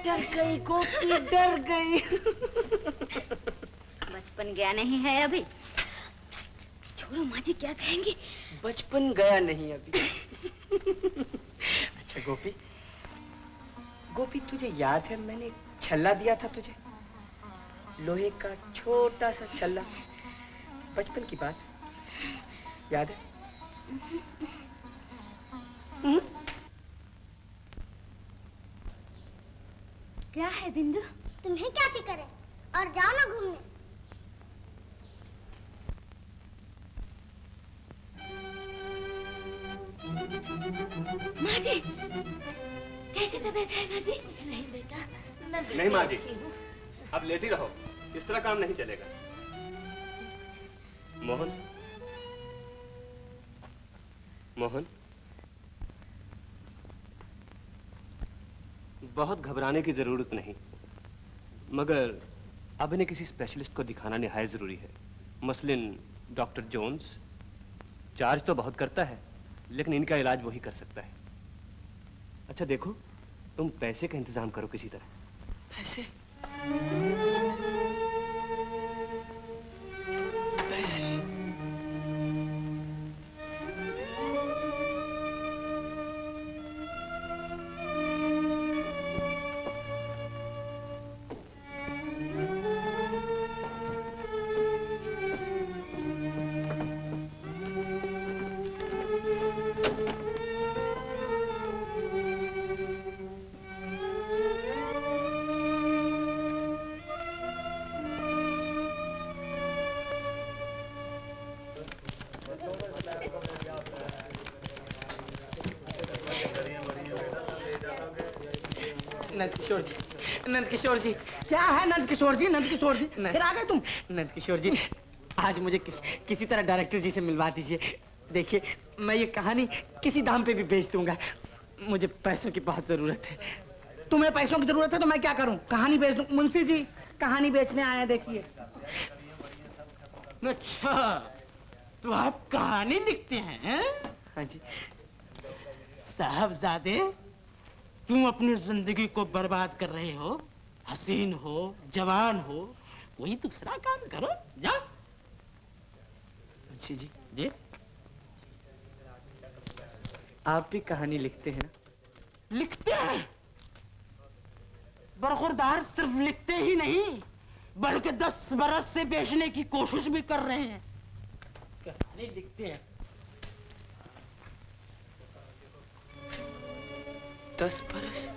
डर गई गोपी, डर गई। बचपन गया नहीं है अभी। छोड़ो माँ जी, क्या कहेंगे? बचपन गया नहीं अभी। अच्छा गोपी, गोपी तुझे याद है मैंने छल्ला दिया था तुझे, लोहे का छोटा सा छल्ला, बचपन की बात याद है? क्या है बिंदु? तुम्हें क्या फिक्र है? और जाओ ना घूमने। माँ जी, कैसी तबीयत है माँ जी? नहीं बेटा, नहीं माँ जी, अब लेटी रहो, इस तरह काम नहीं चलेगा। मोहन, मोहन, बहुत घबराने की जरूरत नहीं, मगर अब इन्हें किसी स्पेशलिस्ट को दिखाना निहायत जरूरी है। मसलन डॉक्टर जोन्स। चार्ज तो बहुत करता है, लेकिन इनका इलाज वही कर सकता है। अच्छा देखो, तुम पैसे का इंतजाम करो किसी तरह। पैसे? पैसे? नंदकिशोर जी, नंदकिशोर जी, क्या है नंदकिशोर जी? नंदकिशोर जी, फिर आ गए तुम? नंदकिशोर जी, आज मुझे किसी तरह डायरेक्टर जी से मिलवा दीजिए। देखिए, मैं ये कहानी किसी दाम पे भी बेच दूंगा। मुझे पैसों की बहुत जरूरत है। तुम्हें पैसों की जरूरत है तो मैं क्या करूं? कहानी बेच दूं? मुंशी जी, कहानी बेचने आए, देखिए। अच्छा, तो आप कहानी लिखते हैं? हाँ जी। साहबजादे, तुम अपनी जिंदगी को बर्बाद कर रहे हो। हसीन हो, जवान हो, कोई दूसरा काम करो, जाओ। मुंशी जी, जी, आप भी कहानी लिखते हैं ना? लिखते हैं। बरखुरदार सिर्फ लिखते ही नहीं, बल्कि 10 बरस से बेचने की कोशिश भी कर रहे हैं। कहानी लिखते हैं। 10 बरस?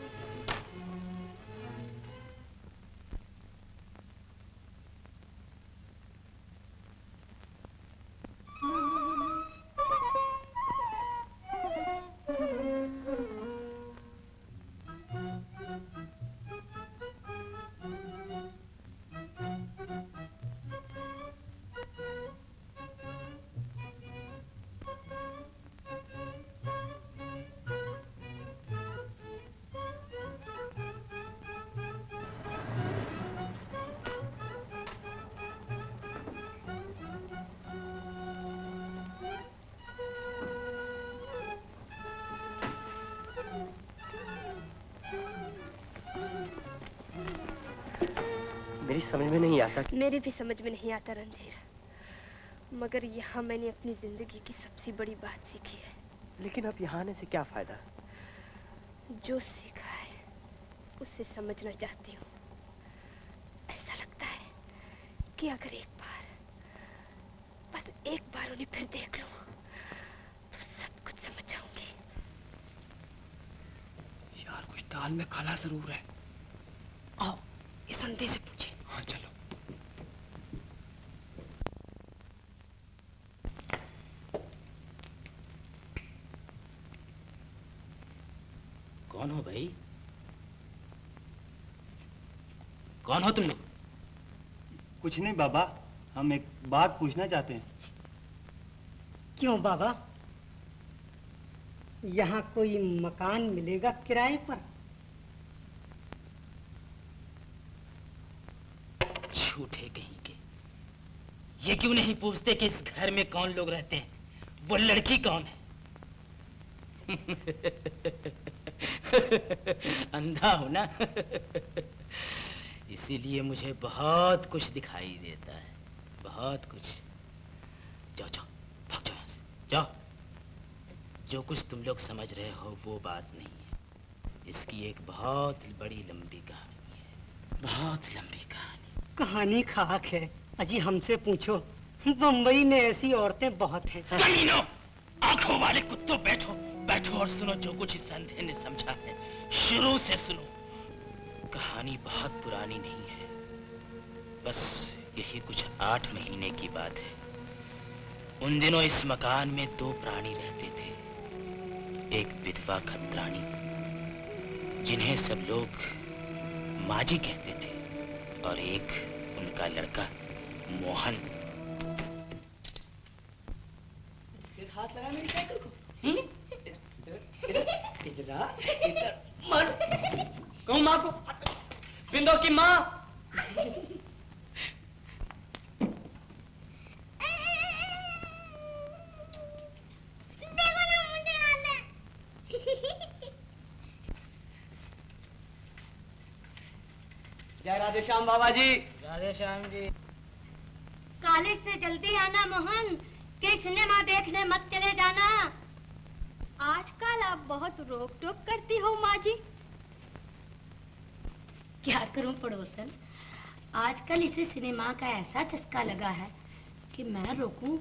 मेरी समझ में नहीं आता कि... मेरी भी समझ में नहीं आता रणधीर, मगर यहाँ मैंने अपनी जिंदगी की सबसे बड़ी बात सीखी है। लेकिन अब यहाँ आने से क्या फायदा? जो सीखा है उससे समझना चाहती हूँ। ऐसा लगता है कि अगर एक बार, बस एक बार उन्हें फिर देख लूं तो सब कुछ समझ जाऊंगी। यार, कुछ दाल में काला जरूर है। आओ, इस अंधे से पूछे। हाँ चलो। कौन हो भाई? कौन हो तुम लोग? कुछ नहीं बाबा, हम एक बात पूछना चाहते हैं। क्यों बाबा, यहाँ कोई मकान मिलेगा किराए पर? झूठे कहीं के, ये क्यों नहीं पूछते कि इस घर में कौन लोग रहते हैं, वो लड़की कौन है? अंधा हूं ना। इसीलिए मुझे बहुत कुछ दिखाई देता है, बहुत कुछ। जाओ जाओ, भाग जाओ यहाँ से, जाओ। जो कुछ तुम लोग समझ रहे हो वो बात नहीं है। इसकी एक बहुत बड़ी लंबी कहानी है, बहुत लंबी कहानी। कहानी खाक है। अजी हमसे पूछो, बम्बई में ऐसी औरतें बहुत हैं। कमीनों, आंखों वाले कुत्तों, बैठो बैठो और सुनो जो कुछ इस अंधे ने समझा है। शुरू से सुनो। कहानी बहुत पुरानी नहीं है, बस यही कुछ 8 महीने की बात है। उन दिनों इस मकान में 2 प्राणी रहते थे। एक विधवा खतरानी, जिन्हें सब लोग माजी कहते थे, और एक उनका लड़का मोहन। हाथ लगा मेरी साइकिल को। इधर मर। कहूँ माँ को, बिंदो की माँ। जय राधे श्याम बाबा जी। राधे श्याम जी। कॉलेज से जल्दी आना मोहन, के सिनेमा देखने मत चले जाना। आजकल आप बहुत रोक टोक करती हो माँ जी। क्या करूं पड़ोसन, आजकल इसे सिनेमा का ऐसा चस्का लगा है कि मैं रोकूं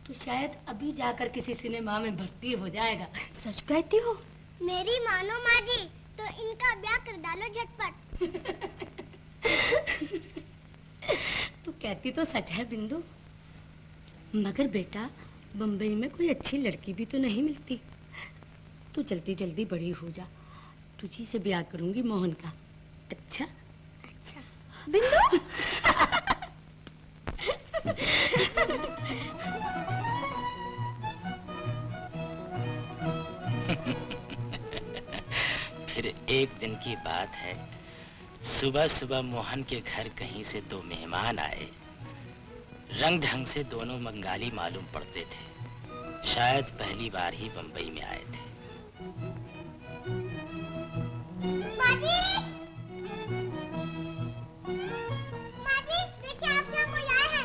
तो शायद अभी जाकर किसी सिनेमा में भर्ती हो जाएगा। सच कहती हो? मेरी मानो माँ जी, तो इनका ब्याह कर डालो झटपट। तू कहती तो सच है बिंदु, मगर बेटा बम्बई में कोई अच्छी लड़की भी तो नहीं मिलती। तू जल्दी जल्दी बड़ी हो जा, तुझी से ब्याह करूंगी मोहन का। अच्छा अच्छा बिंदु। फिर एक दिन की बात है, सुबह सुबह मोहन के घर कहीं से 2 मेहमान आए। रंग ढंग से दोनों बंगाली मालूम पड़ते थे, शायद पहली बार ही बंबई में आए थे। माजी! माजी, देखिए आप क्या कोई आया है।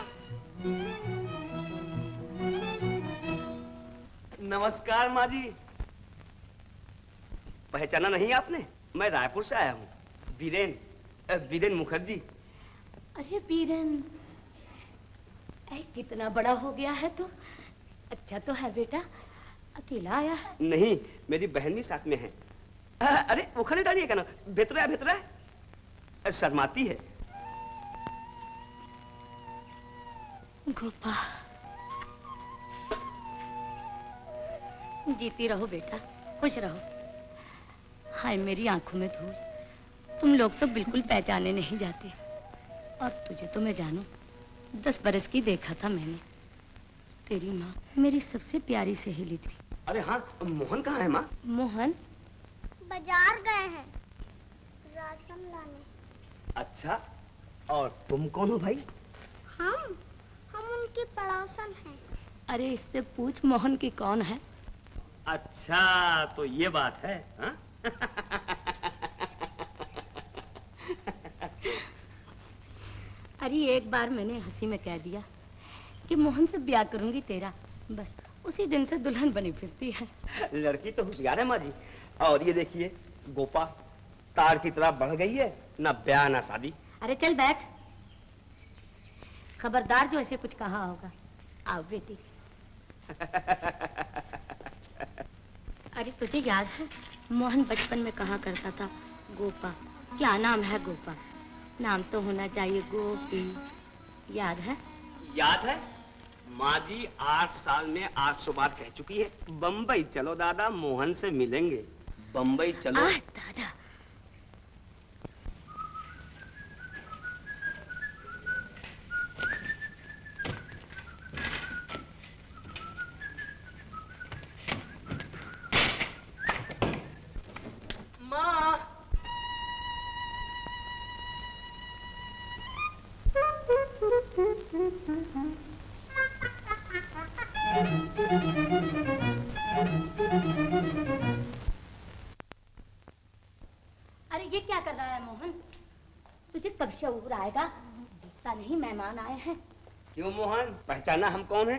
नमस्कार माँ जी। पहचाना नहीं आपने? मैं रायपुर से आया हूँ, बीरेन मुखर्जी। अरे बीरेन, कितना बड़ा हो गया है तो। अच्छा तो है बेटा, अकेला आया है? नहीं, मेरी बहन भी साथ में है। अरे वो खाने डालिएगा ना, भितरा है, शर्माती है। गोपा, जीती रहो बेटा, खुश रहो। हाय मेरी आंखों में धूल, तुम लोग तो बिल्कुल पहचाने नहीं जाते। और तुझे तो मैं जानू, 10 बरस की देखा था मैंने। तेरी माँ मेरी सबसे प्यारी सहेली थी। अरे हाँ, मोहन कहाँ है माँ? मोहन बाजार गए हैं राशन लाने। अच्छा, और तुम कौन हो भाई? हम उनकी पड़ोसन हैं। अरे इससे पूछ मोहन की कौन है। अच्छा तो ये बात है हा? अरे एक बार मैंने हंसी में कह दिया कि मोहन से ब्याह करूंगी तेरा, बस उसी दिन से दुल्हन बनी फिरती है। लड़की तो होशियार है माँ जी। और ये देखिए गोपा तार की तरह बढ़ गई है, ना ब्याह ना शादी। अरे चल बैठ, खबरदार जो ऐसे कुछ कहा होगा। आओ बेटी। अरे तुझे याद है मोहन बचपन में कहा करता था गोपा। क्या नाम है गोपा, नाम तो होना चाहिए गोपी। याद है? याद है माँ जी, 8 साल में 800 बार कह चुकी है, बम्बई चलो दादा, मोहन से मिलेंगे। बम्बई चलो। दादा माँ। कर रहा है मोहन? तुझे कब शऊर आएगा? दिखता नहीं मेहमान आए हैं। क्यों मोहन, पहचाना हम कौन है?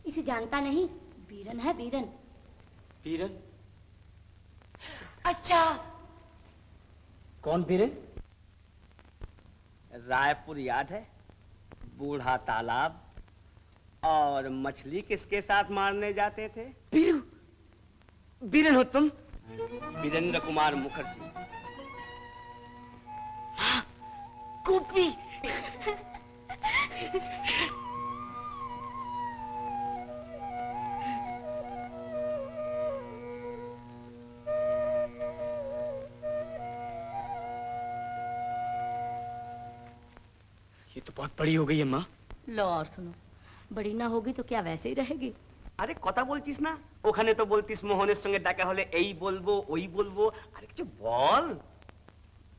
इसे जानता नहीं? बीरन है, बीरन। बीरन? अच्छा, कौन बीरन? रायपुर याद है? बूढ़ा तालाब और मछली किसके साथ मारने जाते थे? बीरू, बीरन हो तुम? वीरेंद्र कुमार मुखर्जी। हाँ, कूपी। ये तो बहुत बड़ी हो गई है माँ। लो और सुनो, बड़ी ना होगी तो क्या वैसे ही रहेगी? আরে কথা বলছিস না? ওখানে তো বলতিস মোহনের সঙ্গে দেখা হলে এই বলবো ওই বলবো, আরে কিছু বল।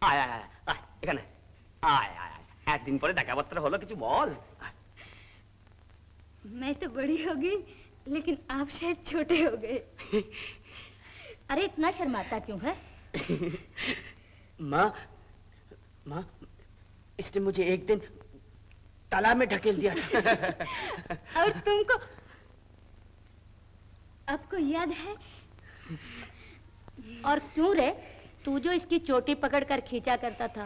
আয় আয় আয় এখানে আয় আয় আয়, একদিন পরে দেখাবার্তা হলো, কিছু বল। मैं तो बड़ी हो गई, लेकिन आप शायद छोटे हो गए। अरे इतना शर्माता क्यों है? माँ, माँ, इसने मुझे एक दिन तालाब में ढकेल दिया था। और तुमको आपको याद है? और क्यों रे? तू जो इसकी चोटी पकड़ कर खींचा करता था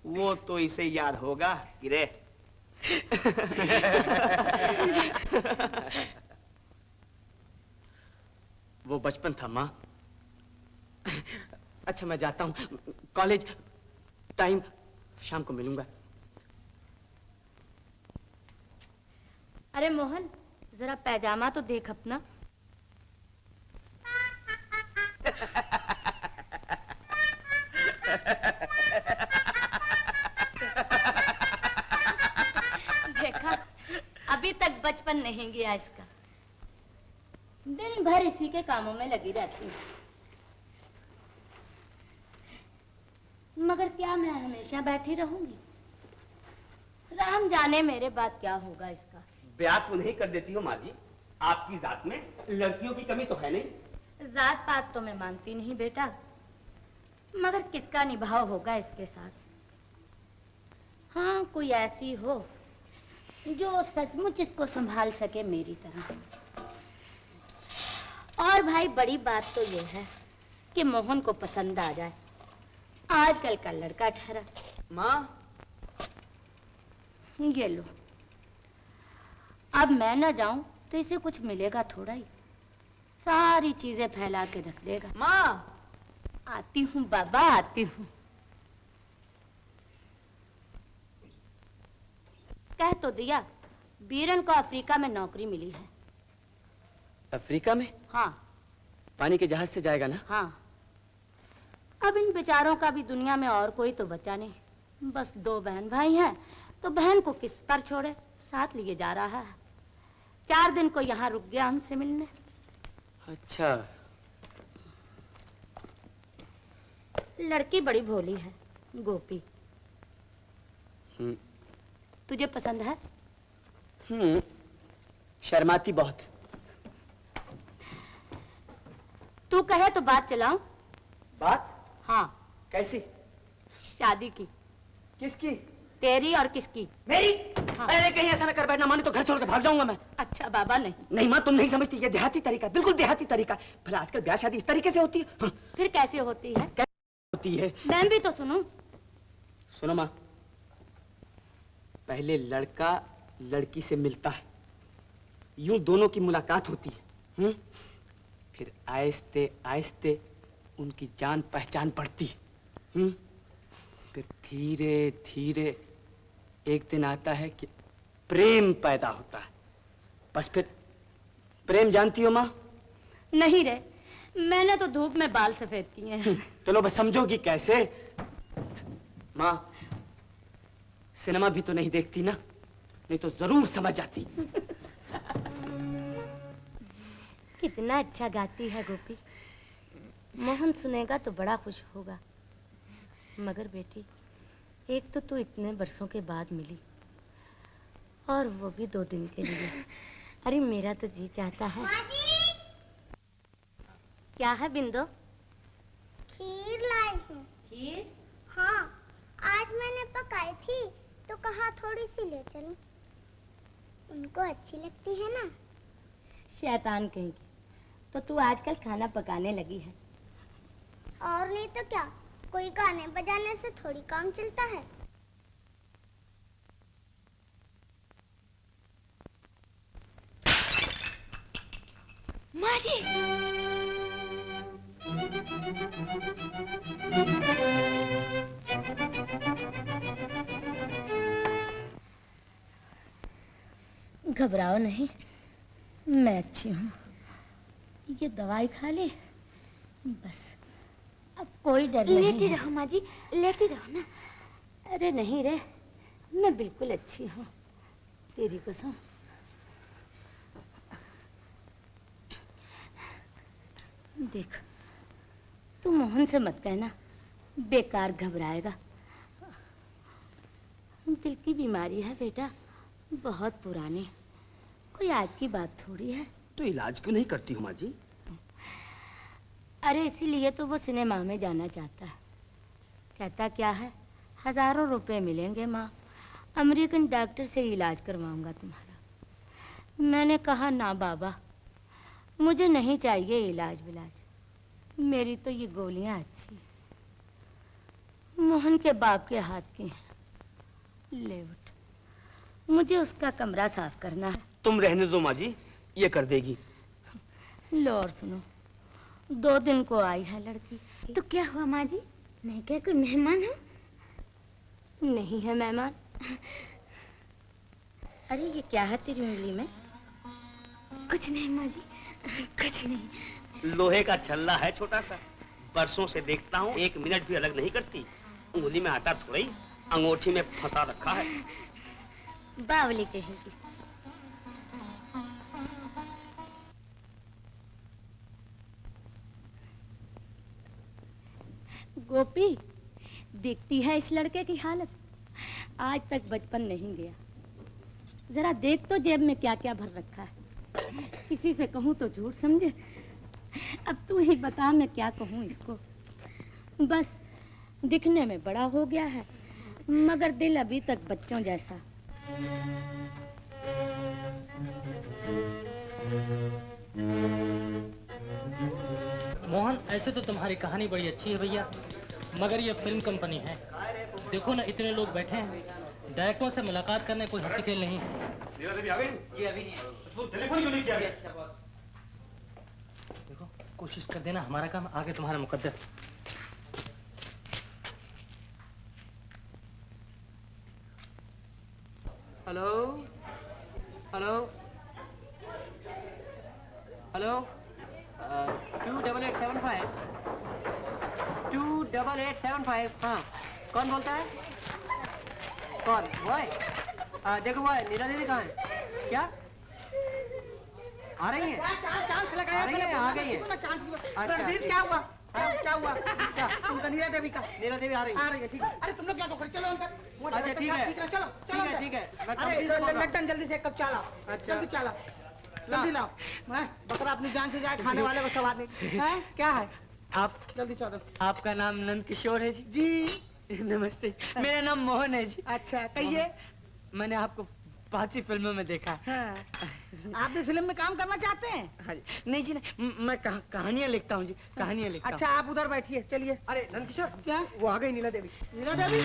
वो तो इसे याद होगा कि रे। वो बचपन था माँ। अच्छा मैं जाता हूँ, कॉलेज टाइम शाम को मिलूंगा। अरे मोहन, जरा पैजामा तो देख अपना। देखा, अभी तक बचपन नहीं गया इसका। दिन भर इसी के कामों में लगी रहती हूँ। मगर क्या मैं हमेशा बैठी रहूंगी? राम जाने मेरे बाद क्या होगा इसका। ब्याह तो नहीं कर देती हो माँ जी? आपकी जात में लड़कियों की कमी तो है नहीं। जात पात तो मैं मानती नहीं बेटा, मगर किसका निभाव होगा इसके साथ? हाँ, कोई ऐसी हो जो सचमुच इसको संभाल सके मेरी तरह। और भाई बड़ी बात तो ये है कि मोहन को पसंद आ जाए। आजकल का लड़का ठहरा। माँ, ये लो, अब मैं ना जाऊं तो इसे कुछ मिलेगा थोड़ा ही, सारी चीजें फैला के रख देगा। माँ, आती हूँ बाबा, आती हूँ। कह तो दिया, बीरन को अफ्रीका में नौकरी मिली है। अफ्रीका में? हाँ। पानी के जहाज से जाएगा ना? हाँ। अब इन बेचारों का भी दुनिया में और कोई तो बचा नहीं, बस 2 बहन भाई हैं, तो बहन को किस पर छोड़े, साथ लिए जा रहा है। 4 दिन को यहाँ रुक गया हमसे मिलने। अच्छा। लड़की बड़ी भोली है, गोपी। तुझे पसंद है? शर्माती बहुत। तू कहे तो बात चलाऊं? बात? हाँ। कैसी? शादी की। किसकी? तेरी और किसकी? मेरी? हाँ। अरे कहीं ऐसा ना कर बैठना, माने तो घर छोड़ के भाग जाऊंगा मैं। अच्छा बाबा नहीं। नहीं माँ, तुम नहीं समझती, ये देहाती तरीका, बिल्कुल देहाती तरीका। भला आजकल ब्याह शादी इस तरीके से होती है? हाँ। फिर कैसे होती है? कैसे होती है? मैं भी तो सुनूं। सुनो माँ, पहले लड़का लड़की से मिलता है, यूं दोनों की मुलाकात होती है, फिर आहिस्ते आहिस्ते उनकी जान पहचान पड़ती है, फिर धीरे धीरे एक दिन आता है कि प्रेम पैदा होता है। बस फिर प्रेम जानती हो माँ? नहीं रे, मैंने तो धूप में बाल सफेद किए हैं। चलो बस समझोगी कैसे? माँ, सिनेमा भी तो नहीं देखती ना, नहीं तो जरूर समझ जाती। कितना अच्छा गाती है गोपी, मोहन सुनेगा तो बड़ा खुश होगा। मगर बेटी, एक तो तू इतने बरसों के बाद मिली, और वो भी 2 दिन के लिए। अरे मेरा तो जी चाहता है। क्या है बिंदो? खीर लाई हूँ। खीर? हाँ, आज मैंने पकाई थी तो कहा थोड़ी सी ले चलूं। उनको अच्छी लगती है ना। शैतान कहेगी। तो तू आजकल खाना पकाने लगी है। और नहीं तो क्या, कोई गाने बजाने से थोड़ी काम चलता है। माँ जी! घबराओ नहीं, मैं अच्छी हूँ। ये दवाई खा ले, बस अब कोई डर नहीं। लेटी रहो माँ जी, लेटी रहो ना। अरे नहीं रे, मैं बिल्कुल अच्छी हूँ, तेरी कसम। देख, तू मोहन से मत कहना, बेकार घबराएगा। दिल की बीमारी है बेटा, बहुत पुरानी, कोई आज की बात थोड़ी है। तो इलाज क्यों नहीं करती हो माँ जी? अरे इसीलिए तो वो सिनेमा में जाना चाहता है। कहता क्या है, हजारों रुपए मिलेंगे माँ, अमेरिकन डॉक्टर से इलाज करवाऊंगा तुम्हारा। मैंने कहा ना बाबा, मुझे नहीं चाहिए इलाज विलाज, मेरी तो ये गोलियां अच्छी, मोहन के बाप के हाथ की हैं। ले उठ, मुझे उसका कमरा साफ करना है। तुम रहने दो माँ जी, ये कर देगी। लो और सुनो, 2 दिन को आई है लड़की। तो क्या हुआ माँ जी, मैं क्या कोई मेहमान हूँ? नहीं है मेहमान। अरे ये क्या है तेरी उंगली में? कुछ नहीं माँ जी, कुछ नहीं। लोहे का छल्ला है छोटा सा, बरसों से देखता हूँ, 1 मिनट भी अलग नहीं करती। उंगली में आटा थोड़ा ही, अंगूठी में फंसा रखा है। बावली कहेगी। गोपी, देखती है इस लड़के की हालत, आज तक बचपन नहीं गया। जरा देख तो जेब में क्या क्या भर रखा है। किसी से कहूँ तो झूठ समझे। अब तू ही बता मैं क्या कहूँ इसको। बस दिखने में बड़ा हो गया है, मगर दिल अभी तक बच्चों जैसा। मोहन, ऐसे तो तुम्हारी कहानी बड़ी अच्छी है भैया, मगर ये फिल्म कंपनी है। देखो ना, इतने लोग बैठे हैं, डायरेक्टरों से मुलाकात करने कोई हंसी खेल नहीं है। देखो, कोशिश कर देना, हमारा काम आगे तुम्हारा मुकद्दर। Hello hello hello 28875 28875। हाँ, कौन बोलता है? कौन वो है? देखो वो है, नीला देवी कहाँ है? क्या आ रही है? चांस लगाया, आ गई है। अच्छा, क्या हुआ? क्या हुआ? क्या तुमका नीला देवी का? नीला देवी आ रही है, ठीक है। अरे तुम लोग क्या तो चलो अंदर। अच्छा ठीक है, चलो ठीक है। अरे लट्टन जल्दी से एक कप चाय लाओ। अच्छा जल्दी चाय लाओ, जल्दी लाओ। बकरा अपनी जान से जाए, खाने वाले को सवाद नहीं है। क्या है? आप जल्दी चलो। आपका नाम नंद किशोर है जी? जी नमस्ते, मेरा नाम मोहन है जी। अच्छा कहिए। मैंने आपको 5 फिल्मों में देखा। हाँ। आप भी फिल्म में काम करना चाहते हैं? हाँ जी। नहीं जी नहीं, मैं कहानियाँ लिखता हूँ जी, कहानियाँ लिखता हूँ। अच्छा आप उधर बैठिए, चलिए। अरे नंद किशोर, क्या वो आ गई नीला देवी? नीला देवी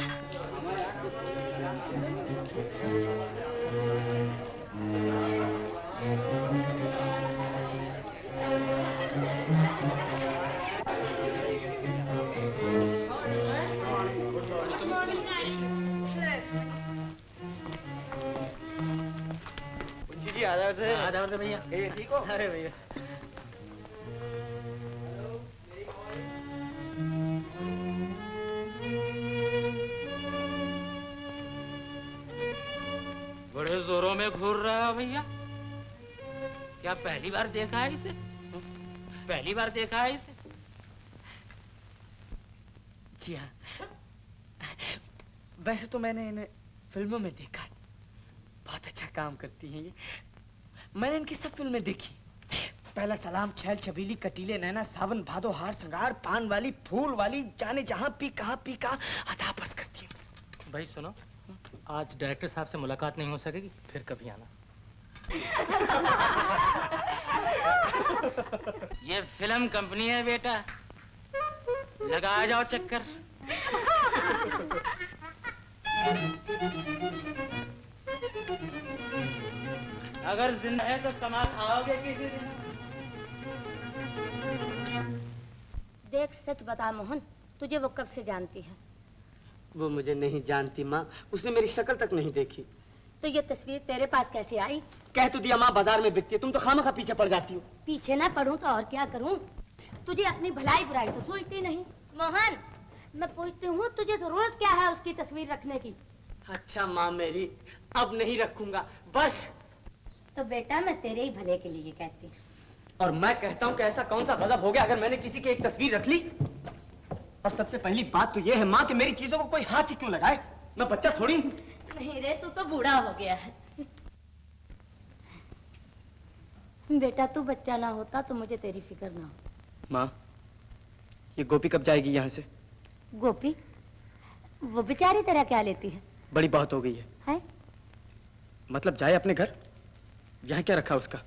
जी आधार से भैया। ठीक हो? अरे भैया बड़े जोरों में घूर रहा है भैया। क्या पहली बार देखा है इसे? पहली बार देखा है इसे? जी हाँ, वैसे तो मैंने इन्हें फिल्मों में देखा है, बहुत अच्छा काम करती हैं ये। मैंने इनकी सब फिल्में देखी, पहला सलाम, छैल छबीली, कटीले नैना, सावन भादो, हार श्रृंगार, पान वाली, फूल वाली, जाने जहां पी कहा अदा बस करती हूँ। भाई सुनो, आज डायरेक्टर साहब से मुलाकात नहीं हो सकेगी, फिर कभी आना। ये फिल्म कंपनी है बेटा, लगा जाओ चक्कर। अगर जिंदा है तो कमा खाओगे किसी दिन। देख सच बता मोहन, तुझे वो कब से जानती है? वो मुझे नहीं जानती माँ, उसने मेरी शक्ल तक नहीं देखी। तो ये तस्वीर तेरे पास कैसे आई? कह तो दिया माँ, बाजार में बिकती है, तुम तो खामखा पीछे पड़ जाती हो। पीछे ना पड़ूं तो और क्या करूं? तुझे अपनी भलाई बुराई तो सोचती नहीं। मोहन, मैं पूछती हूँ तुझे जरूरत क्या है उसकी तस्वीर रखने की? अच्छा माँ मेरी, अब नहीं रखूंगा बस। तो बेटा मैं तेरे ही भले के लिए कहती हूँ। और मैं कहता हूँ कि ऐसा कौन सा गजब हो गया अगर मैंने किसी की एक तस्वीर रख ली? और सबसे पहली बात तो ये है माँ कि मेरी चीजों को कोई हाथ ही क्यों लगाए? मैं बच्चा थोड़ी। नहीं रे, तू तो बूढ़ा हो गया है। बेटा तू बच्चा ना होता तो मुझे तेरी फिक्र ना हो। माँ, ये गोपी कब जाएगी यहाँ से? गोपी? वो बेचारी तेरा क्या लेती है? बड़ी बात हो गई है? मतलब जाए अपने घर? यहाँ क्या रखा उसका?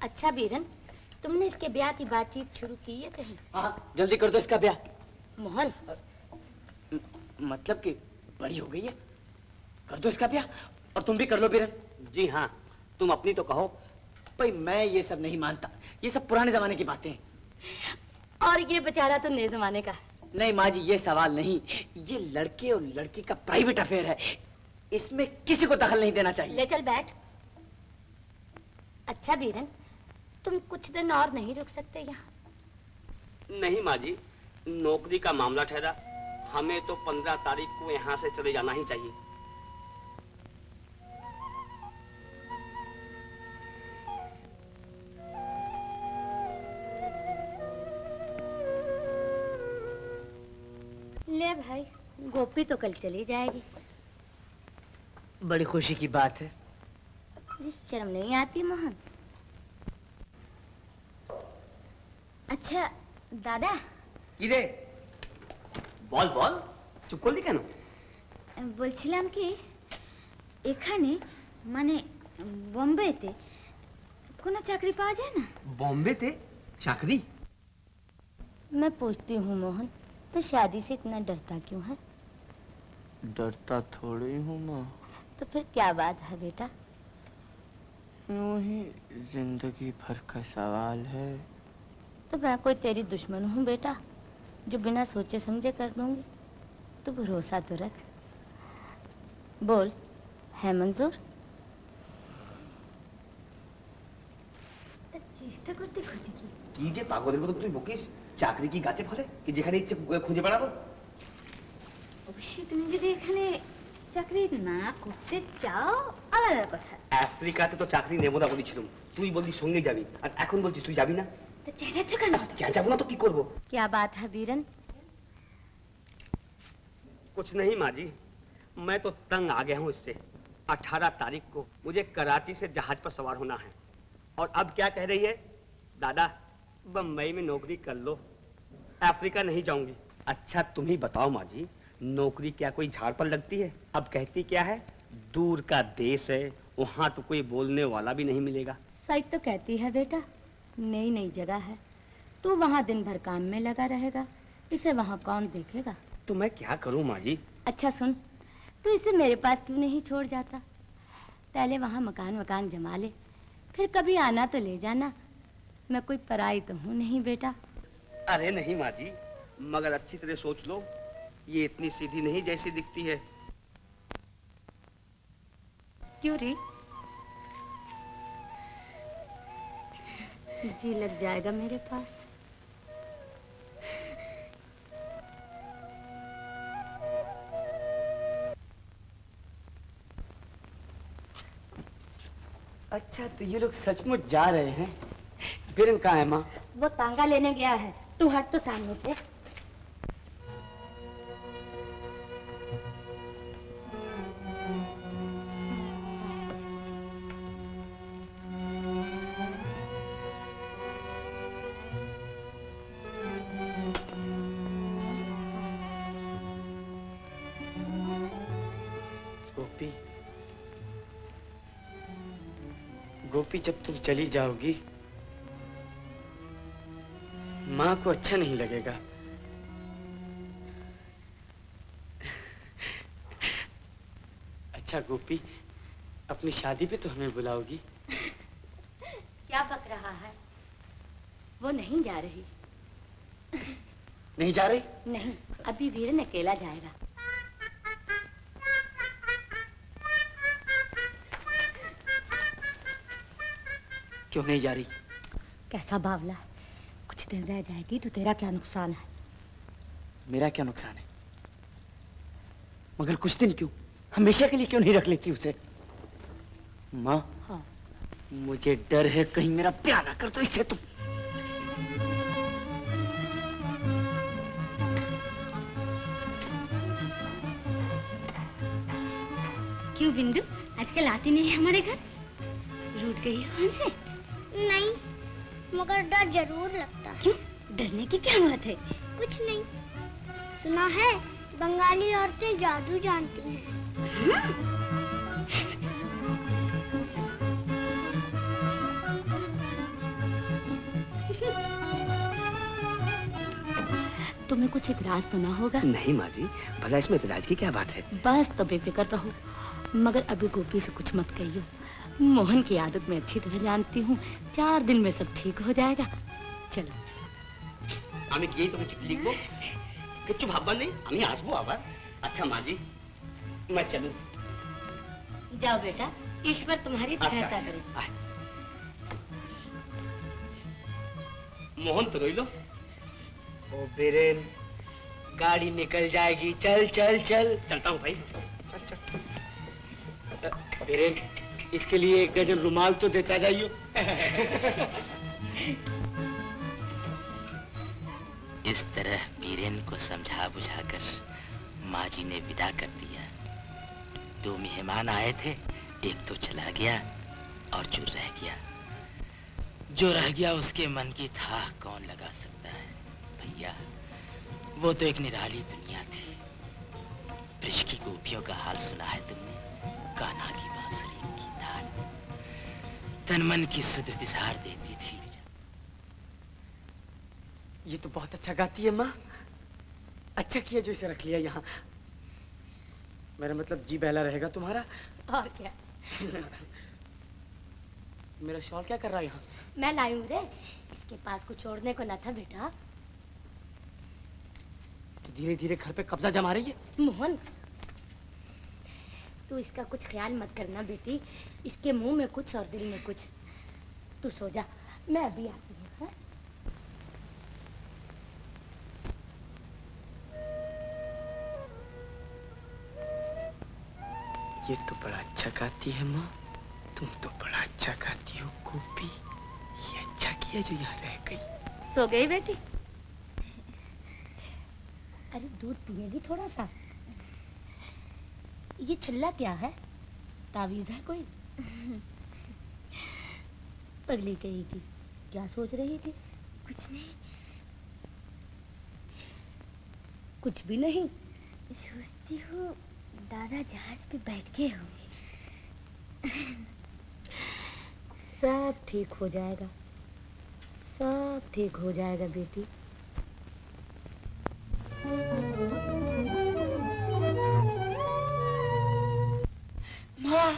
अच्छा बीरन, तुमने इसके ब्याह की बातचीत शुरू की है कहीं? हाँ, जल्दी कर दो इसका ब्याह। मोहन, मतलब कि बड़ी हो गई है, कर दो इसका ब्याह। और तुम भी कर लो बीरन। जी हाँ, तुम अपनी तो कहो। भाई मैं ये सब नहीं मानता, ये सब पुराने जमाने की बातें हैं। और ये बेचारा तो नए जमाने का। नहीं माँ जी, ये सवाल नहीं, ये लड़के और लड़की का प्राइवेट अफेयर है, इसमें किसी को दखल नहीं देना चाहिए। ले चल बैठ। अच्छा बीरन, तुम कुछ दिन और नहीं रुक सकते यहाँ? नहीं माँ जी, नौकरी का मामला ठहरा, हमें तो 15 तारीख को यहाँ से चले जाना ही चाहिए। ले भाई, गोपी तो कल चली जाएगी। बड़ी खुशी की बात है। शर्म नहीं आती मोहन? अच्छा दादा, কিরে বল বল, চুপ করলি কেন? বলছিলাম কি এখানে মানে বোম্বেতে কোনো চাকরি পাওয়া যায় না? बॉम्बे चाकरी? मैं पूछती हूँ मोहन, तो शादी से इतना डरता क्यों है? डरता थोड़ी हूँ माँ। तो फिर क्या बात है बेटा? यूं ही जिंदगी भर का सवाल है। तो मैं कोई तेरी दुश्मन हूँ बेटा, जो बिना सोचे समझे कर दूंगी? तो भरोसा तो रख। बोल, है मंजूर? চেষ্টা করতে ক্ষতি কি? কি যে পাগলের মতো তুই বকিস, চাকরি কি গাছে ফলে কি যেখানে ইচ্ছে খুঁজে বেড়াবো? অবশ্যই তুমি যদি এখানে চাকরি না করতে চাও আলাদা কথা। আফ্রিকাতে তো চাকরি নেব না বলেছিলাম, তুই বললি সঙ্গে যাবি, আর এখন বলছিস তুই যাবি না। তো চেঁচাচ্ছ কেন? চেঁচাবো না তো কি করবো? क्या बात है बीरन? कुछ नहीं माँ जी, मैं तो तंग आ गया हूँ इससे। 18 तारीख को मुझे कराची से जहाज पर सवार होना है, और अब क्या कह रही है? दादा बम्बई में नौकरी कर लो, अफ्रीका नहीं जाऊंगी। अच्छा तुम ही बताओ माँ जी, नौकरी क्या कोई झाड़ पर लगती है? अब कहती क्या है, दूर का देश है, वहाँ तो कोई बोलने वाला भी नहीं मिलेगा। सच तो कहती है बेटा, नई नई जगह है, तू वहाँ दिन भर काम में लगा रहेगा, इसे वहाँ कौन देखेगा? तो मैं क्या करूँ माँ जी? अच्छा सुन, तू इसे मेरे पास क्यों नहीं छोड़ जाता? पहले वहाँ मकान जमा ले, फिर कभी आना तो ले जाना। मैं कोई पराई तो हूँ नहीं बेटा। अरे नहीं माँ जी, मगर अच्छी तरह सोच लो, ये इतनी सीधी नहीं जैसी दिखती है। क्यों रे? जी लग जाएगा मेरे पास। अच्छा तो ये लोग सचमुच जा रहे हैं। बीरेन कहाँ है माँ? वो तांगा लेने गया है। तू हट तो सामने से। गोपी, गोपी जब तुम चली जाओगी माँ को अच्छा नहीं लगेगा। अच्छा गोपी, अपनी शादी पे तो हमें बुलाओगी? क्या बक रहा है? वो नहीं जा रही। नहीं जा रही? नहीं, अभी वीरन अकेला जाएगा। क्यों नहीं जा रही? कैसा बावला है, कुछ दिन रह जाएगी तो तेरा क्या नुकसान है? मेरा क्या नुकसान है? मगर कुछ दिन क्यों, हमेशा के लिए क्यों नहीं रख लेती उसे? माँ, हाँ। मुझे डर है कहीं मेरा प्यार ना कर दो इससे तुम। क्यों बिंदु, आजकल आती नहीं है हमारे घर? रूठ गई हो हमसे? नहीं, मगर डर जरूर लगता है। क्यों? डरने की क्या बात है? कुछ नहीं। सुना है बंगाली औरतें जादू जानती हैं। तुम्हें कुछ इतराज तो ना होगा? नहीं माँ जी, भला इसमें इतराज की क्या बात है? बस तो बेफिक्र रहो, मगर अभी गोपी से कुछ मत कहियो। मोहन की आदत मैं अच्छी तरह जानती हूँ, 4 दिन में सब ठीक हो जाएगा। चलो। আমি গিয়েই তোকে চিঠি লিখবো, কিচ্ছু ভাববার নেই, আমি আসবো আবার। अच्छा माँ जी, मैं चलूं? जाओ बेटा, ईश्वर तुम्हारी सहायता करे। मोहन तो रोई लो। ओ बीरेन, गाड़ी निकल जाएगी, चल चल चल। चलता हूँ भाई। बीरेन, इसके लिए 1 डजन रुमाल तो देता जाइयो। इस तरह बीरेन को समझा बुझाकर माँ जी ने विदा कर दिया। 2 मेहमान आए थे, एक तो चला गया और जो रह गया उसके मन की था कौन लगा सकता है भैया। वो तो एक निराली दुनिया थी। ब्रिज की गोपियों का हाल सुना है तुमने? कान्हा की बांसुरी की तान तन मन की सुध बिसार देती थी। ये तो बहुत अच्छा गाती है माँ। अच्छा किया जो इसे रख लिया यहाँ। मेरा मतलब जी बहला रहेगा तुम्हारा। और क्या? मेरा शॉल क्या कर रहा है यहाँ? मैं लाई हूँ रे, इसके पास कुछ छोड़ने को न था बेटा। तो धीरे धीरे घर पे कब्जा जमा रही है। मोहन, तू इसका कुछ ख्याल मत करना बेटी, इसके मुंह में कुछ और दिल में कुछ। तू सो जा, मैं अभी आती हूँ। ये तो बड़ा अच्छा गाती है माँ, तुम तो बड़ा अच्छा गाती हो गोपी। ये अच्छा किया जो यहाँ रह गई। सो गई बेटी? अरे दूध पिएगी थोड़ा सा? ये छल्ला क्या है? तावीज है कोई? पगली कही की, क्या सोच रही थी? कुछ नहीं। कुछ भी नहीं? सोचती हूँ दादा जहाज पे बैठ के होंगे। सब ठीक हो जाएगा, सब ठीक हो जाएगा बेटी। माँ,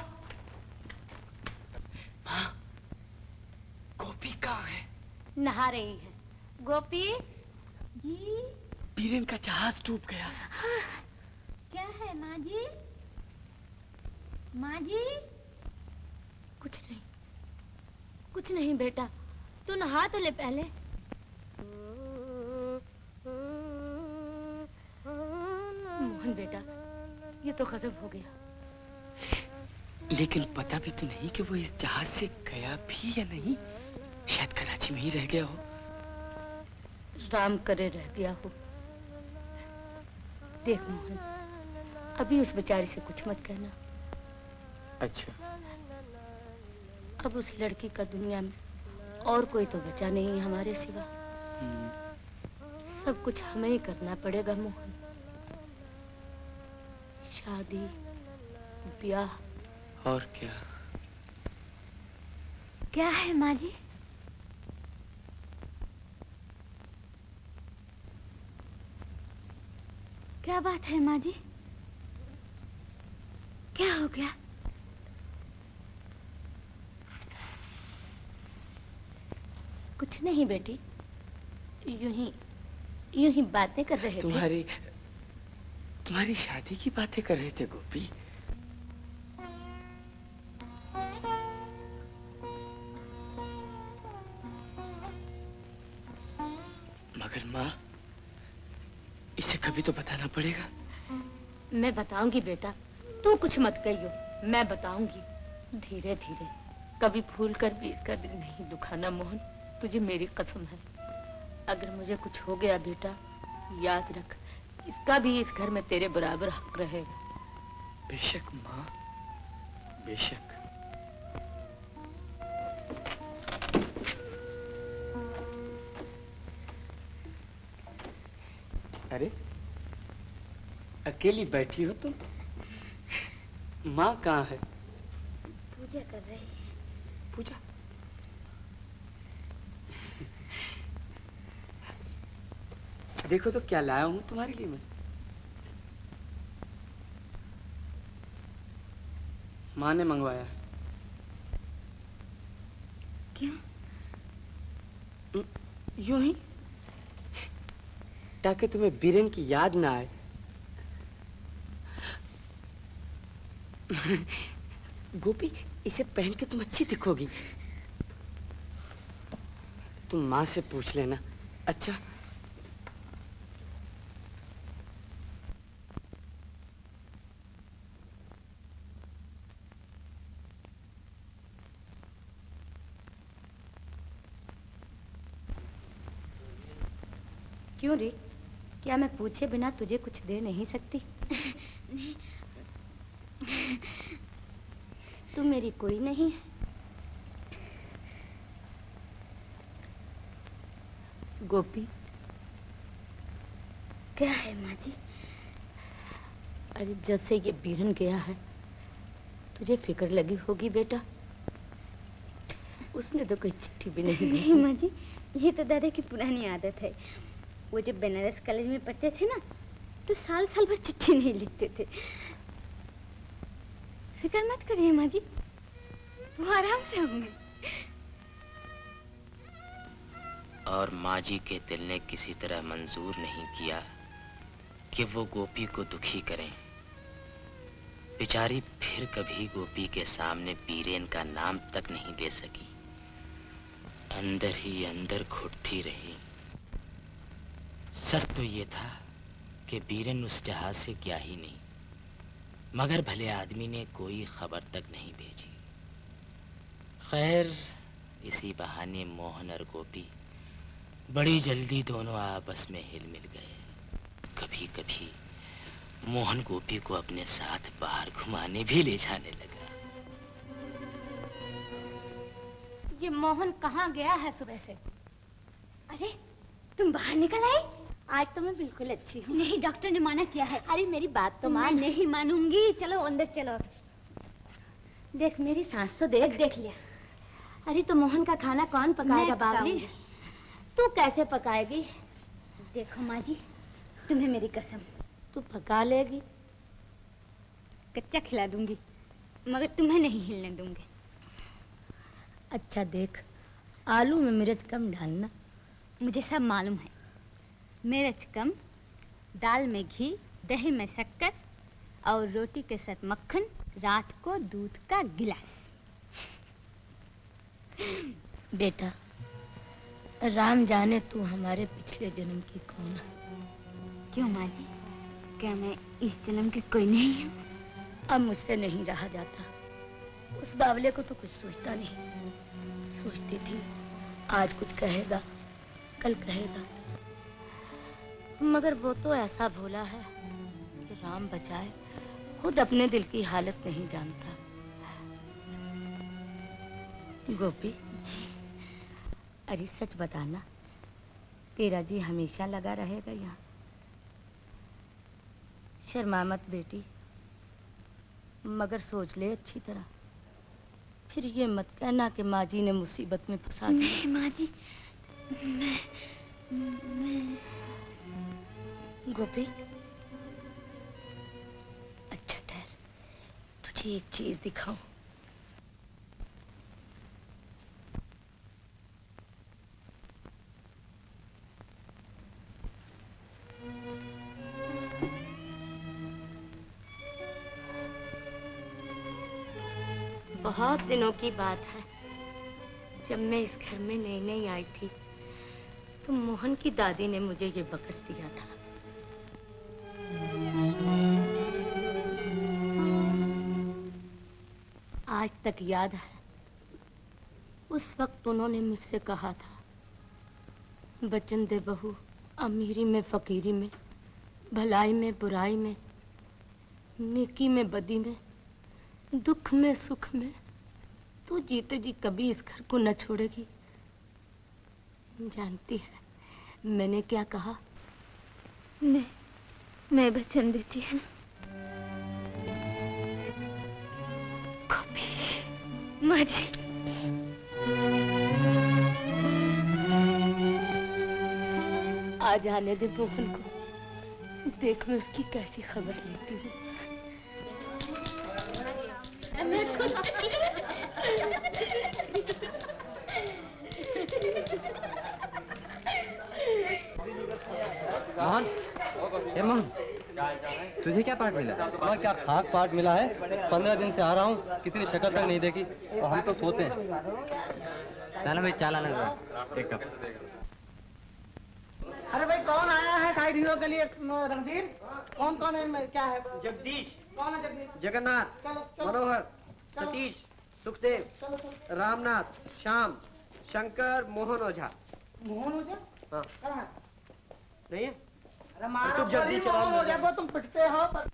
माँ, गोपी कहाँ है? नहा रही है। गोपी जी? बीरेन का जहाज डूब गया। हाँ। क्या है माँ जी? माँ जी? कुछ नहीं, कुछ नहीं बेटा, तू नहा तो ले पहले। मोहन बेटा, ये तो गजब हो गया। लेकिन पता भी तो नहीं कि वो इस जहाज से गया भी या नहीं। शायद कराची में ही रह गया हो। राम करे रह गया हो। देख मोहन, अभी उस बेचारी से कुछ मत कहना। अच्छा। अब उस लड़की का दुनिया में और कोई तो बचा नहीं हमारे सिवा। सब कुछ हमें ही करना पड़ेगा मोहन। शादी, ब्याह। और क्या? क्या है माँ जी? क्या बात है माँ जी? क्या हो गया? कुछ नहीं बेटी, यूं ही बातें कर रहे थे। तुम्हारी शादी की बातें कर रहे थे गोपी। मगर माँ, इसे कभी तो बताना पड़ेगा। मैं बताऊंगी बेटा, तू कुछ मत कहियो, मैं बताऊंगी धीरे धीरे। कभी भूल कर भी इसका दिल नहीं दुखाना मोहन, तुझे मेरी कसम है। अगर मुझे कुछ हो गया बेटा, याद रख, इसका भी इस घर में तेरे बराबर हक रहेगा। बेशक माँ, बेशक। अरे, अकेली बैठी हो तुम? माँ कहाँ है? पूजा कर रही है। पूजा? देखो तो क्या लाया हूँ तुम्हारे लिए मैं। माँ ने मंगवाया। क्यों? यूं ही, ताकि तुम्हें बीरेन की याद ना आए। गोपी, इसे पहन के तुम अच्छी दिखोगी। तुम माँ से पूछ लेना, अच्छा? क्यों रे, क्या मैं पूछे बिना तुझे कुछ दे नहीं सकती? नहीं। तू मेरी कोई नहीं है? गोपी। क्या है माँ जी? अरे जब से ये बीरन गया है, तुझे फिक्र लगी होगी बेटा। उसने तो कोई चिट्ठी भी नहीं नहीं माँ जी, ये तो दादा की पुरानी आदत है। वो जब बनारस कॉलेज में पढ़ते थे ना, तो साल साल भर चिट्ठी नहीं लिखते थे। फिक्र मत करिए माँ जी, वो आराम से होंगे। और माँ जी के दिल ने किसी तरह मंजूर नहीं किया कि वो गोपी को दुखी करें। बेचारी फिर कभी गोपी के सामने बीरेन का नाम तक नहीं ले सकी। अंदर ही अंदर घुटती रही। सच तो ये था कि बीरेन उस जहाज से गया ही नहीं, मगर भले आदमी ने कोई खबर तक नहीं भेजी। खैर, इसी बहाने मोहन और गोपी बड़ी जल्दी दोनों आपस में हिल मिल गए। कभी कभी मोहन गोपी को अपने साथ बाहर घुमाने भी ले जाने लगा। ये मोहन कहाँ गया है सुबह से? अरे, तुम बाहर निकल आई? आज तो मैं बिल्कुल अच्छी हूँ। नहीं, डॉक्टर ने मना किया है। अरे मेरी बात तो मान। मैं नहीं मानूंगी। चलो अंदर चलो। देख मेरी सांस तो देख। देख लिया। अरे तो मोहन का खाना कौन पकाएगा बाबली? तू कैसे पकाएगी? देखो माँ जी, तुम्हें मेरी कसम, तू पका लेगी? कच्चा खिला दूंगी, मगर तुम्हें नहीं हिलने दूंगी। अच्छा देख, आलू में मिर्च कम डालना। मुझे सब मालूम है। मिर्च कम, दाल में घी, दही में शक्कर और रोटी के साथ मक्खन, रात को दूध का गिलास। बेटा, राम जाने तू हमारे पिछले जन्म की कौन है। क्यों माँ जी, क्या मैं इस जन्म की कोई नहीं हूँ? अब मुझसे नहीं रहा जाता। उस बावले को तो कुछ सोचता नहीं। सोचती थी आज कुछ कहेगा, कल कहेगा, मगर वो तो ऐसा भोला है कि राम बचाए खुद अपने दिल की हालत नहीं जानता। गोपी जी, अरे सच बताना, तेरा जी हमेशा लगा रहेगा यहाँ? शर्मा मत बेटी, मगर सोच ले अच्छी तरह, फिर ये मत कहना कि माँ जी ने मुसीबत में फंसा दिया। नहीं माँ जी, मैं गोपी, अच्छा ठहर, तुझे एक चीज दिखाऊं। बहुत दिनों की बात है, जब मैं इस घर में नई नई आई थी तो मोहन की दादी ने मुझे ये बकस दिया था। आज तक याद है, उस वक्त उन्होंने मुझसे कहा था, बचन दे बहू, अमीरी में फकीरी में, भलाई में बुराई में, नेकी में बदी में, दुख में सुख में, तू जीते जी कभी इस घर को न छोड़ेगी। जानती है मैंने क्या कहा? मैं वचन देती हूँ। माँ जी, आज आने दे मोहन को, देख मैं उसकी कैसी खबर लेती हूँ। मोहन, ए मोहन, तुझे क्या पार्ट मिला? मैं क्या खाक पार्ट मिला है? 15 दिन से आ रहा हूँ, किसी ने शक्ल तक नहीं देखी और हम तो सोते हैं। चलो भाई, चाला लग रहा एक कप। अरे भाई कौन आया है साइड हीरो के लिए? रणधीर, कौन कौन है? क्या है? जगदीश, कौन है जगदीश? जगन्नाथ, मनोहर, सतीश, सुखदेव, रामनाथ, श्याम, शंकर, मोहन ओझा। मोहन ओझा? हाँ। कहाँ है? नहीं है? अरे मारो तुम जल्दी चलाओ। मोहन ओझा को तुम पिटते हो पर...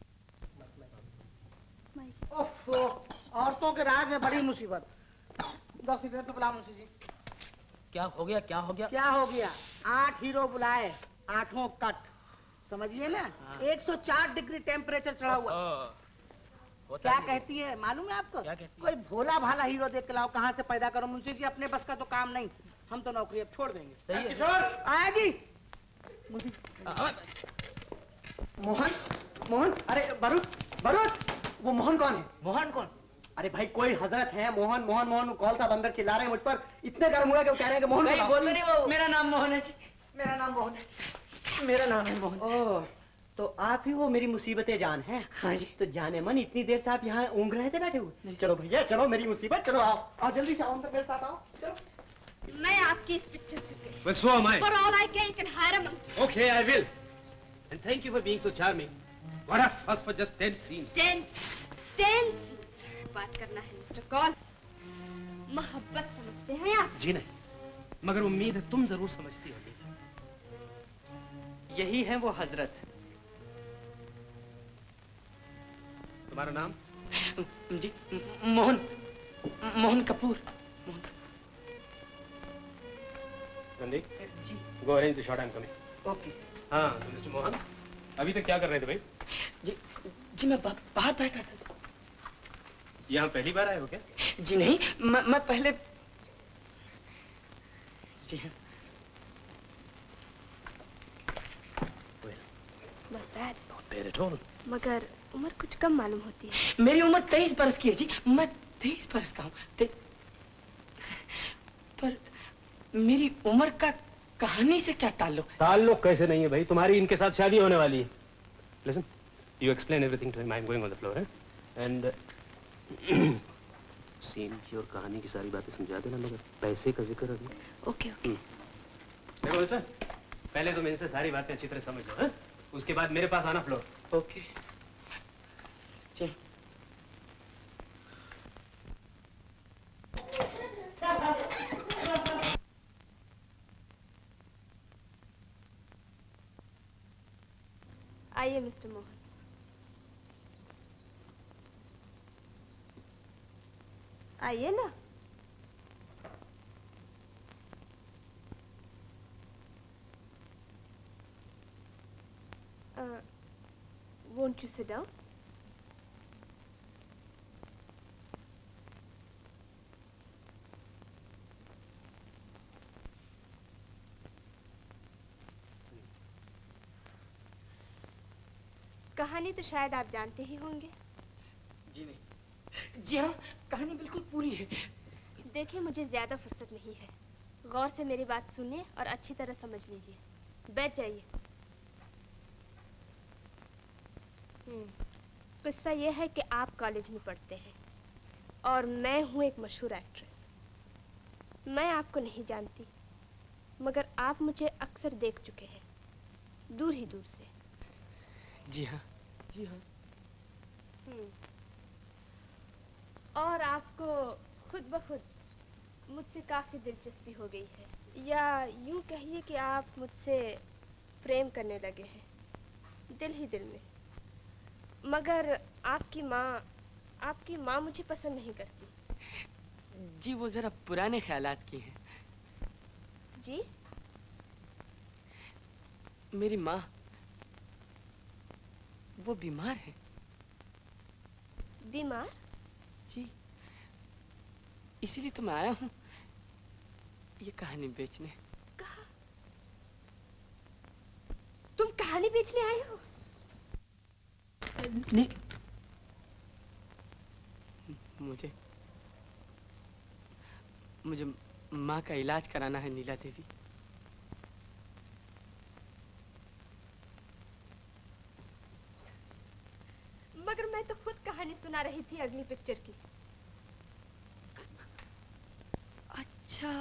ओफो, औरतों के राज में बड़ी मुसीबत। 10 सिगरेट तो बुला मुंशी जी। क्या हो गया, क्या हो गया? क्या हो गया? 8 हीरो बुलाए, 8 कट, समझिए ना? 104 डिग्री टेम्परेचर चढ़ा हुआ। क्या कहती है मालूम है आपको? क्या कहती है? कोई भोला भाला हीरो देख के लाओ, कहाँ से पैदा करो मुंशी जी, अपने बस का तो काम नहीं, हम तो नौकरी अब छोड़ देंगे। सही है। किशोर आया जी। मोहन, मोहन, अरे बरूद, बरूद, वो मोहन कौन है? मोहन कौन? अरे भाई कोई हजरत है, मोहन मोहन मोहन, कौन सा बंदर चिल्ला रहे हैं मुझ पर, इतने गर्म हुआ कि वो कह रहे हैं कि मोहन नहीं, बोल नहीं वो। मेरा नाम मोहन है जी, मेरा नाम मोहन है, मेरा नाम है मोहन। ओह, तो आप ही वो मेरी मुसीबतें जान हैं? हाँ जी। तो जाने मन, इतनी देर से आप यहाँ ऊँघ रहे थे बैठे हुए? चलो भैया, चलो मेरी मुसीबत, चलो आओ, आओ जल्दी से आओ, मेरे साथ आओ, चलो। मैं आपकी इस पिक्चर से गई। Well, so am I. For all I care, you can hire a monkey. Okay, I will. And thank you for being so charming. What a fuss for just 10 scenes. 10 scenes. बात करना है mister call. मोहब्बत समझते हैं आप? जी नहीं, मगर उम्मीद है तुम जरूर समझती होगी। यही है वो हजरत। तुम्हारा नाम? जी, मोहन, मोहन कपूर। गंदी? जी। Go arrange the shot, I'm coming. Okay. हाँ, तो मिस्टर मोहन, अभी तक क्या कर रहे थे भाई? जी मैं बाहर बैठा था। यहाँ पहली बार आए हो क्या? जी नहीं, मैं पहले, जी हाँ। Not bad at all. मगर उम्र कुछ कम मालूम होती है। मेरी उम्र 23 बरस की है जी, मैं 23 बरस का हूँ। पर मेरी उम्र का कहानी से क्या ताल्लुक है? ताल्लुक कैसे नहीं है भाई, तुम्हारी इनके साथ शादी होने वाली है। Listen, you explain everything to him. I'm going on the floor, and scene की और कहानी की सारी बातें समझा देना, मगर पैसे का जिक्र अभी। Okay okay. देखो मिस्टर, पहले तुम इनसे सारी बातें अच्छी तरह समझ लो, उसके बाद मेरे पास आना फ्लोर। ओके। जी। आइए मिस्टर मोहन। आइए ना। Won't you sit down? कहानी तो शायद आप जानते ही होंगे। जी नहीं। जी हाँ, कहानी बिल्कुल पूरी है। देखिए, मुझे ज्यादा फुर्सत नहीं है। गौर से मेरी बात सुनिए और अच्छी तरह समझ लीजिए। बैठ जाइए। किस्सा यह है कि आप कॉलेज में पढ़ते हैं और मैं हूँ एक मशहूर एक्ट्रेस। मैं आपको नहीं जानती, मगर आप मुझे अक्सर देख चुके हैं, दूर ही दूर से। जी हाँ, जी हाँ। और आपको खुद ब खुद मुझसे काफी दिलचस्पी हो गई है, या यूं कहिए कि आप मुझसे प्रेम करने लगे हैं, दिल ही दिल में। मगर आपकी माँ मुझे पसंद नहीं करती। जी वो जरा पुराने ख्यालात की हैं। जी? मेरी माँ वो बीमार है। बीमार? जी, इसीलिए तो मैं आया हूँ ये कहानी बेचने। कहा? तुम कहानी बेचने आए हो? नहीं, मुझे माँ का इलाज कराना है, नीला देवी। मगर मैं तो खुद कहानी सुना रही थी अगली पिक्चर की। अच्छा,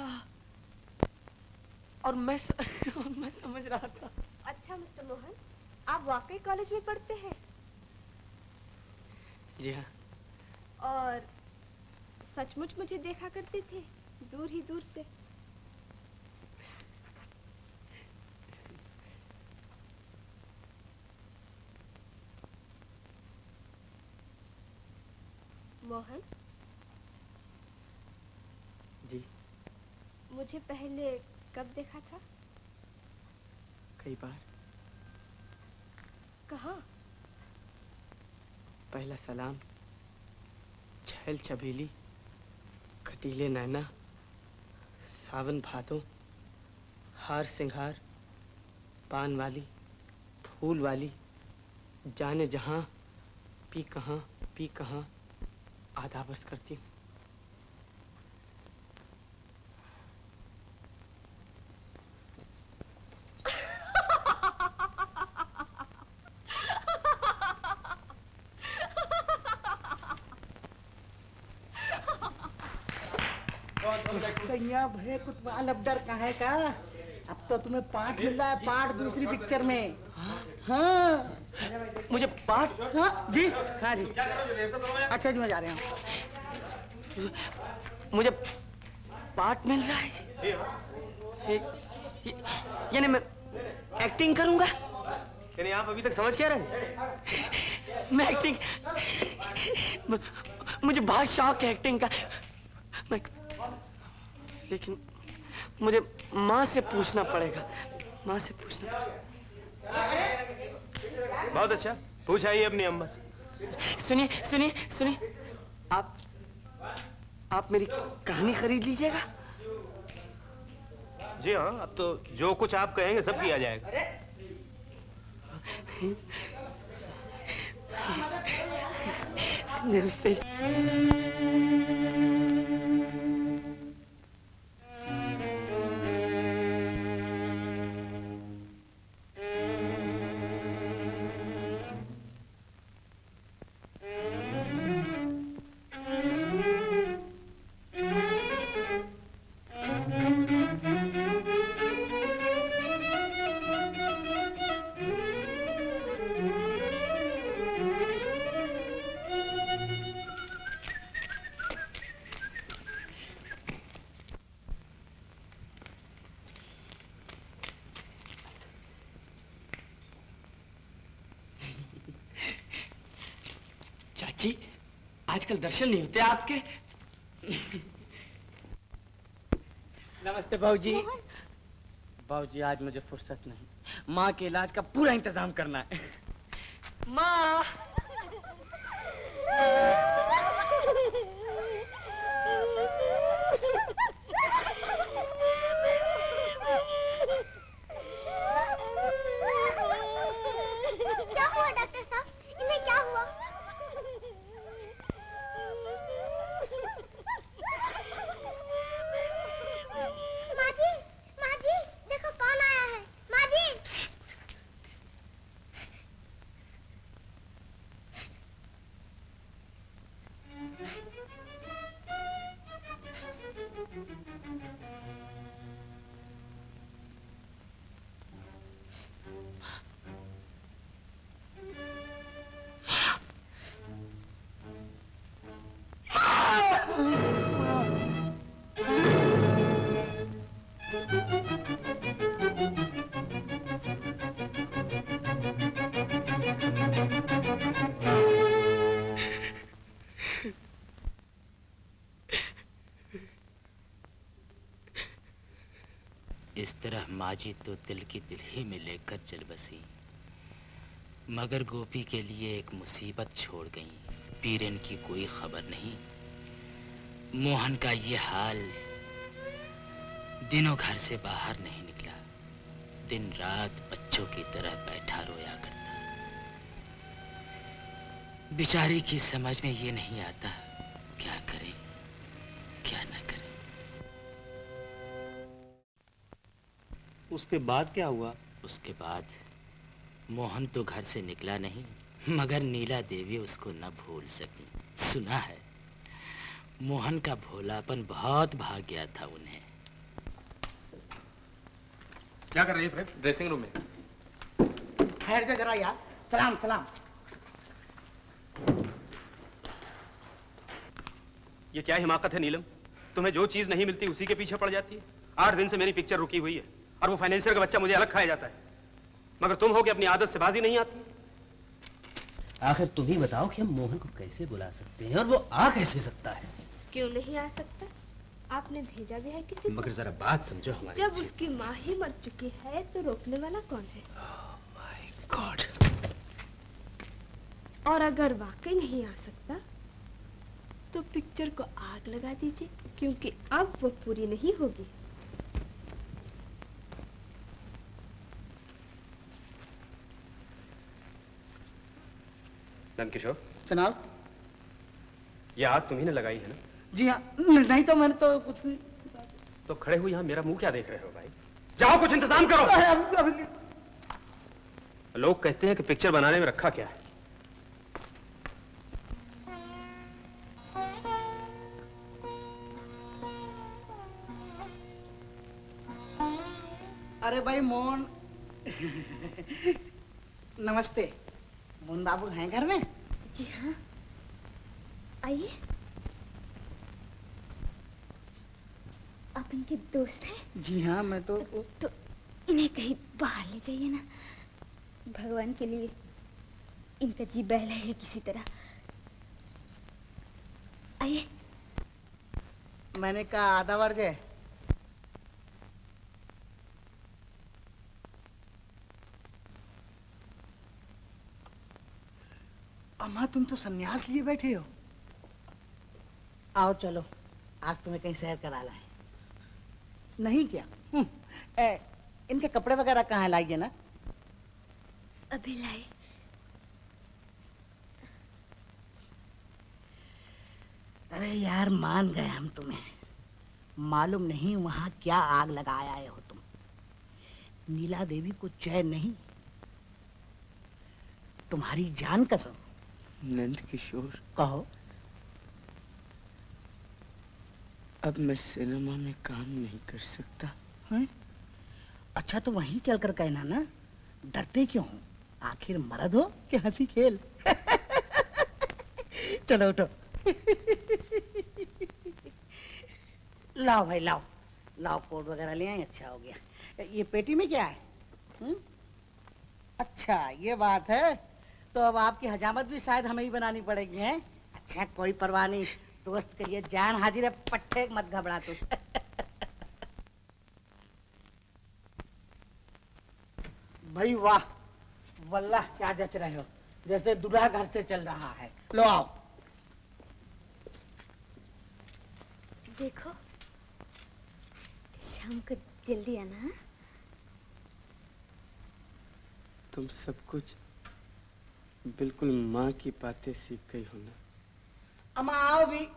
और मैं समझ रहा था। अच्छा मिस्टर मोहन, आप वाकई कॉलेज में पढ़ते हैं? जी हाँ। और सचमुच मुझे देखा करते थे, दूर ही दूर से? मोहन जी, मुझे पहले कब देखा था? कई बार। कहाँ? पहला सलाम, छैल छबीली, खटीले नैना, सावन भादों, हार सिंगार, पान वाली, फूल वाली, जाने जहां, पी कहां, आधा बस करती हूँ। कन्या भय कुतवा लबडर कहाँ का? अब तो तुम्हें पार्ट मिल रहा है, पार्ट दूसरी पिक्चर में। हाँ, मुझे पार्ट? हाँ जी, हाँ जी। अच्छा जी, मैं जा रहा हूँ। मुझे पार्ट मिल रहा है जी। यानी मैं एक्टिंग करूंगा? यानी आप अभी तक समझ क्या रहे? मैं एक्टिंग, मुझे बहुत शौक है एक्टिंग का। लेकिन मुझे माँ से पूछना पड़ेगा, माँ से पूछना पड़ेगा। बहुत अच्छा, पूछ आइए अपनी अम्मा से। सुनिए, आप मेरी कहानी खरीद लीजिएगा। जी हाँ, अब तो जो कुछ आप कहेंगे सब किया जाएगा। नमस्ते। आजकल दर्शन नहीं होते आपके। नमस्ते बाबूजी। बाबूजी आज मुझे फुर्सत नहीं, माँ के इलाज का पूरा इंतजाम करना है। माँ क्या हुआ डॉक्टर साहब, इन्हें क्या हुआ? माँ जी, देखो कौन आया है। माँ जी। इस तरह माजी तो दिल की दिल ही में लेकर चल बसी, मगर गोपी के लिए एक मुसीबत छोड़ गई। पीरन की कोई खबर नहीं। मोहन का ये हाल, दिनों घर से बाहर नहीं निकला, दिन रात बच्चों की तरह बैठा रोया करता। बेचारी की समझ में ये नहीं आता क्या करे क्या न करे। उसके बाद क्या हुआ? उसके बाद मोहन तो घर से निकला नहीं, मगर नीला देवी उसको न भूल सकी। सुना है मोहन का भोलापन बहुत भाग गया था उन्हें। क्या कर रही है? ड्रेसिंग रूम में। ठहर जा जरा यार। सलाम सलाम। ये क्या हिमाकत है नीलम? तुम्हें जो चीज नहीं मिलती उसी के पीछे पड़ जाती है। 8 दिन से मेरी पिक्चर रुकी हुई है और वो फाइनेंशियर का बच्चा मुझे अलग खाया जाता है, मगर तुम हो कि अपनी आदत से बाजी नहीं आती। आखिर तुम ही बताओ कि हम मोहन को कैसे बुला सकते हैं और वो आ कैसे सकता है? क्यों नहीं आ सकता? आपने भेजा भी है किसी को? मगर जरा बात समझो हमारी। जब उसकी माँ ही मर चुकी है तो रोकने वाला कौन है? My God. और अगर वाकई नहीं आ सकता तो पिक्चर को आग लगा दीजिए, क्योंकि अब वो पूरी नहीं होगी। नंदकिशोर जनाब। ये आग तुम्ही ने लगाई है ना? जी हाँ। नहीं तो मैंने तो कुछ नहीं। तो खड़े हुए यहाँ मेरा मुंह क्या देख रहे हो भाई? जाओ कुछ इंतजाम करो। लोग कहते हैं कि पिक्चर बनाने में रखा क्या है। अरे भाई मोहन। नमस्ते। मोहन बाबू हैं घर में? जी हाँ, आइए। आप इनके दोस्त हैं? जी हाँ, मैं तो इन्हें कहीं बाहर ले जाइए ना, भगवान के लिए। इनका जी बहला है किसी तरह। आइए। मैंने कहा आधा वर्ज है। अम्मा तुम तो सन्यास लिए बैठे हो। आओ चलो, आज तुम्हें कहीं सैर करा लाए। नहीं क्या? इनके कपड़े वगैरह कहाँ लाइए ना? अभी लाए। अरे यार मान गए हम तुम्हें। मालूम नहीं वहां क्या आग लगा आए हो तुम। नीला देवी को चैन नहीं, तुम्हारी जान कसम। नंदकिशोर, कहो। अब मैं सिनेमा में काम नहीं कर सकता। हैं? अच्छा तो वहीं चलकर कहना ना, डरते क्यों हो? आखिर मर्द हो कि हंसी खेल। चलो उठो। लाओ भाई लाओ, लाओ कोट वगैरह ले आए। अच्छा हो गया। ये पेटी में क्या है? अच्छा ये बात है। तो अब आपकी हजामत भी शायद हमें ही बनानी पड़ेगी, हैं? अच्छा कोई परवाह नहीं, दोस्त के लिए जान हाजिर है, पट्टे मत घबरा तू। भाई वाह, वल्लाह क्या जच रहे हो, जैसे दूल्हा घर से चल रहा है। लो आओ। देखो शाम को जल्दी आना। तुम सब कुछ बिल्कुल माँ की बातें सीख गई हो ना। अम्मा आओ भी।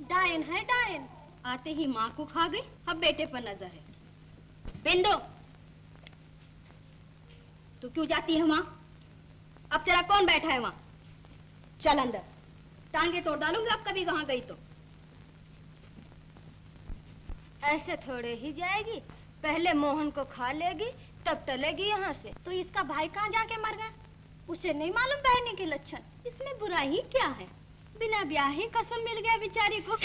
डायन है डायन, आते ही माँ को खा गई, अब बेटे पर नजर है। बिंदु, तू क्यों जाती है वहां? अब तेरा कौन बैठा है वहां? चल अंदर, टांगे तोड़ डालूंगी अब कभी वहां गई तो। ऐसे थोड़े ही जाएगी, पहले मोहन को खा लेगी तब टलेगी यहाँ से। तो इसका भाई कहाँ जाके मर गया? उसे नहीं मालूम बहनी के लक्षण, इसमें बुराई क्या है? बिना ब्याह ही कसम मिल गया बेचारी को।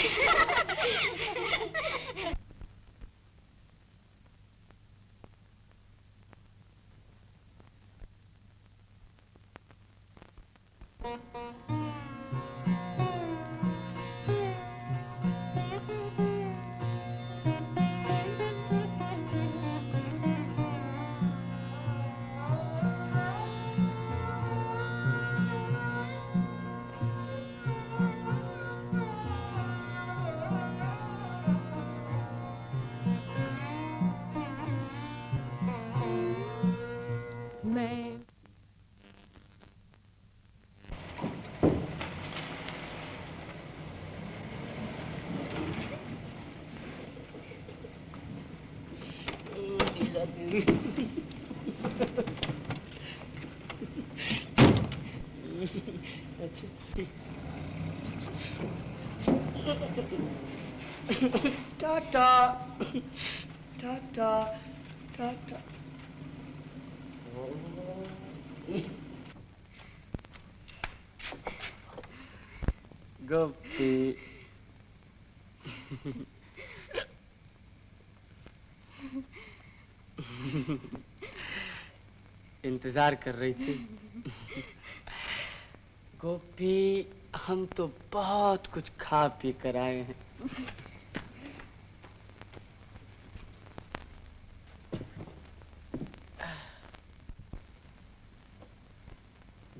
टाटा टाटा टाटा। गोपी इंतजार कर रही थी। गोपी हम तो बहुत कुछ खा पी कर आए हैं।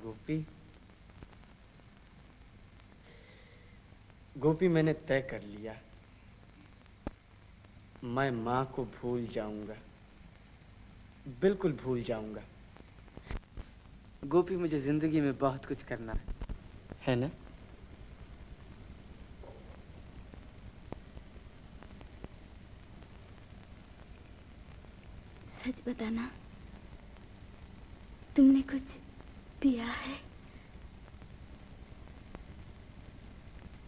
गोपी गोपी मैंने तय कर लिया, मैं माँ को भूल जाऊंगा, बिल्कुल भूल जाऊंगा। गोपी मुझे जिंदगी में बहुत कुछ करना है ना? सच बताना, तुमने कुछ पिया है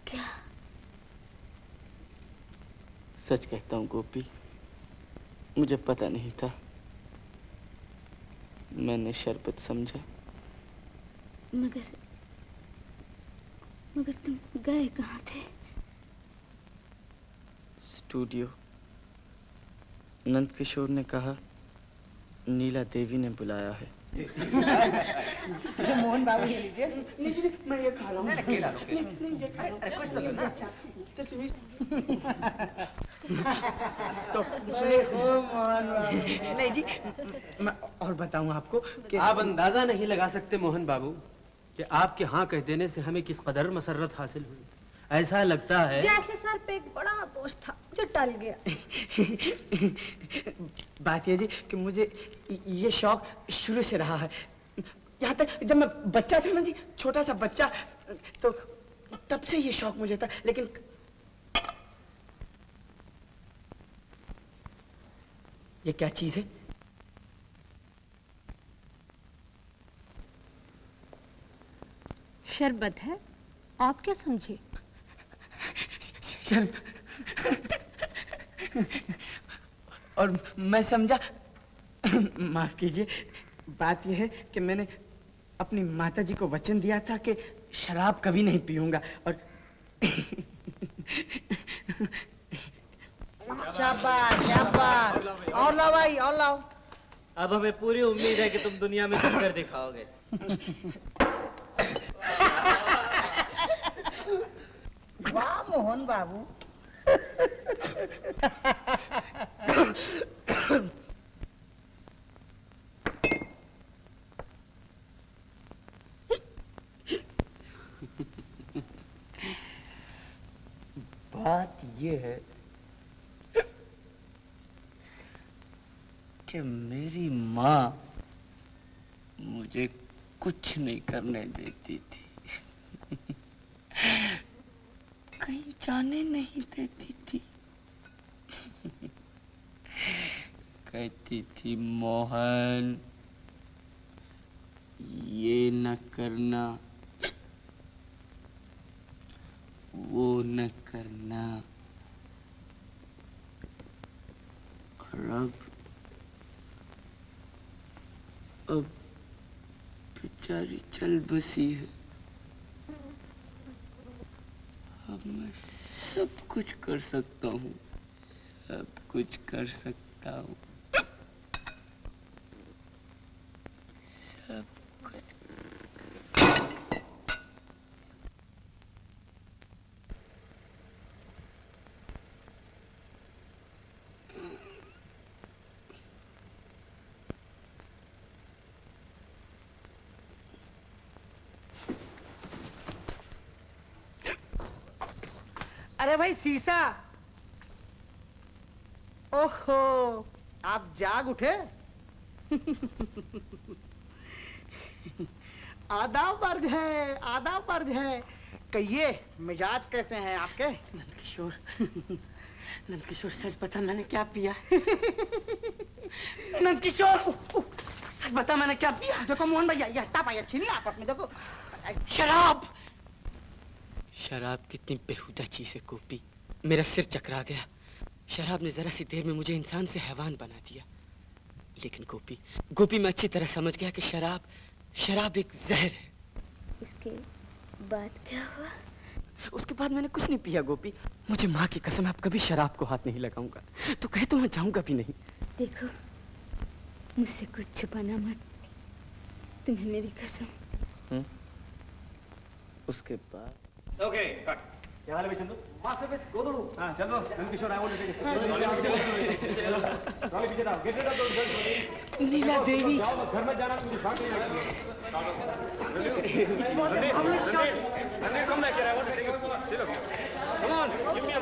क्या? सच कहता हूँ गोपी, मुझे पता नहीं था, मैंने शरबत समझा। मगर तुम गए कहाँ थे? स्टूडियो। नंद किशोर ने कहा नीला देवी ने बुलाया है। मोहन बाबू ये लीजिए। नहीं, मैं ये खा रहा हूँ। केला लो, केला। नहीं, ये खा रहा हूँ। अरे कुछ तो लो ना। तो सुनिए। तो सुनिए मोहन बाबू। नहीं जी, मैं और बताऊं आपको कि आप अंदाजा नहीं लगा सकते मोहन बाबू कि आपके हाँ कह देने से हमें किस कदर मसरत हासिल हुई। ऐसा लगता है जैसे सर पे एक बड़ा बोझ था जो टल गया। बात ये जी कि मुझे ये शौक शुरू से रहा है। यहाँ तक जब मैं बच्चा था ना जी, छोटा सा बच्चा, तो तब से ये शौक मुझे था। लेकिन ये क्या चीज है? शरबत है, आप क्या समझे? और मैं समझा, माफ कीजिए, बात यह है कि मैंने अपनी माताजी को वचन दिया था कि शराब कभी नहीं पीऊंगा और शाबाश शाबाश, और लाओ भाई और लाओ। अब हमें पूरी उम्मीद है कि तुम दुनिया में कुछ कर दिखाओगे। वाह मोहन बाबू। बात ये है कि मेरी माँ मुझे कुछ नहीं करने देती थी, कहीं जाने नहीं देती थी। कहती थी मोहन ये न करना, वो न करना। और अब बेचारी चल बसी है। अब मैं सब कुछ कर सकता हूँ, सब कुछ कर सकता हूँ, सब कुछ। अरे भाई शीशा, ओहो आप जाग उठे। आदाब अर्ज है, आदाब अर्ज है। कहिए मिजाज कैसे हैं आपके? नंदकिशोर, नंदकिशोर सच बता मैंने क्या पिया? नंदकिशोर सच बता मैंने क्या पिया? देखो मोहन भैया ये हत्ता अच्छी नहीं आपस में। देखो शराब, शराब कितनी बेहुदा चीज है गोपी, मेरा सिर चकरा गया। शराब ने जरा सी देर में मुझे इंसान से हैवान बना दिया। लेकिन गोपी, गोपी मैं अच्छी तरह समझ गया कि शराब, शराब एक जहर है। उसके बाद क्या हुआ? उसके बाद मैंने कुछ नहीं पिया गोपी। मुझे माँ की कसम, आप कभी शराब को हाथ नहीं लगाऊंगा। तो कहे तो मैं जाऊंगा भी नहीं। देखो मुझसे कुछ छुपाना मत, तुम्हें मेरी कसम। उसके बाद ओके कट। क्या हाल है चंदू? मास्टर बेस गोदड़ू। हाँ चलो Nandkishore I want to take trolley पीछे जाओ, get ready to Neela Devi घर में जाना, मुझे शांति नहीं लगती। Come back I want to take चलो कम ऑन गिव मी अ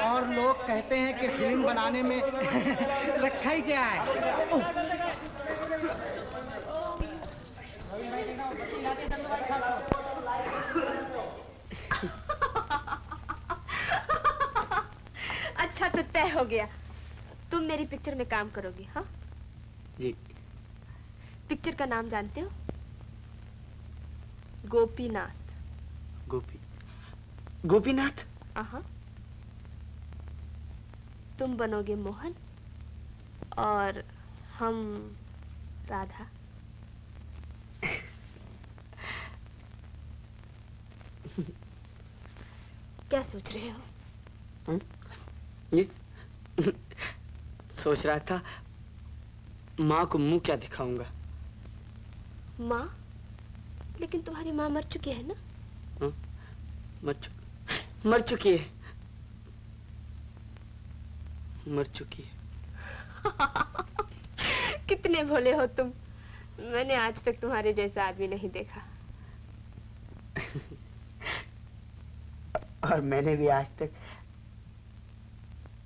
और लोग कहते हैं कि फिल्म बनाने में रखा ही क्या है। अच्छा तो तय हो गया, तुम मेरी पिक्चर में काम करोगे? हाँ जी। पिक्चर का नाम जानते हो? गोपीनाथ। गोपी, गोपीनाथ? हाँ। तुम बनोगे मोहन और हम राधा। क्या सोच रहे हो? ये सोच रहा था माँ को मुंह क्या दिखाऊंगा। माँ? लेकिन तुम्हारी माँ मर चुकी है ना? मर चुकी है, मर चुकी है। कितने भोले हो तुम, मैंने आज तक तुम्हारे जैसा आदमी नहीं देखा। और मैंने भी आज तक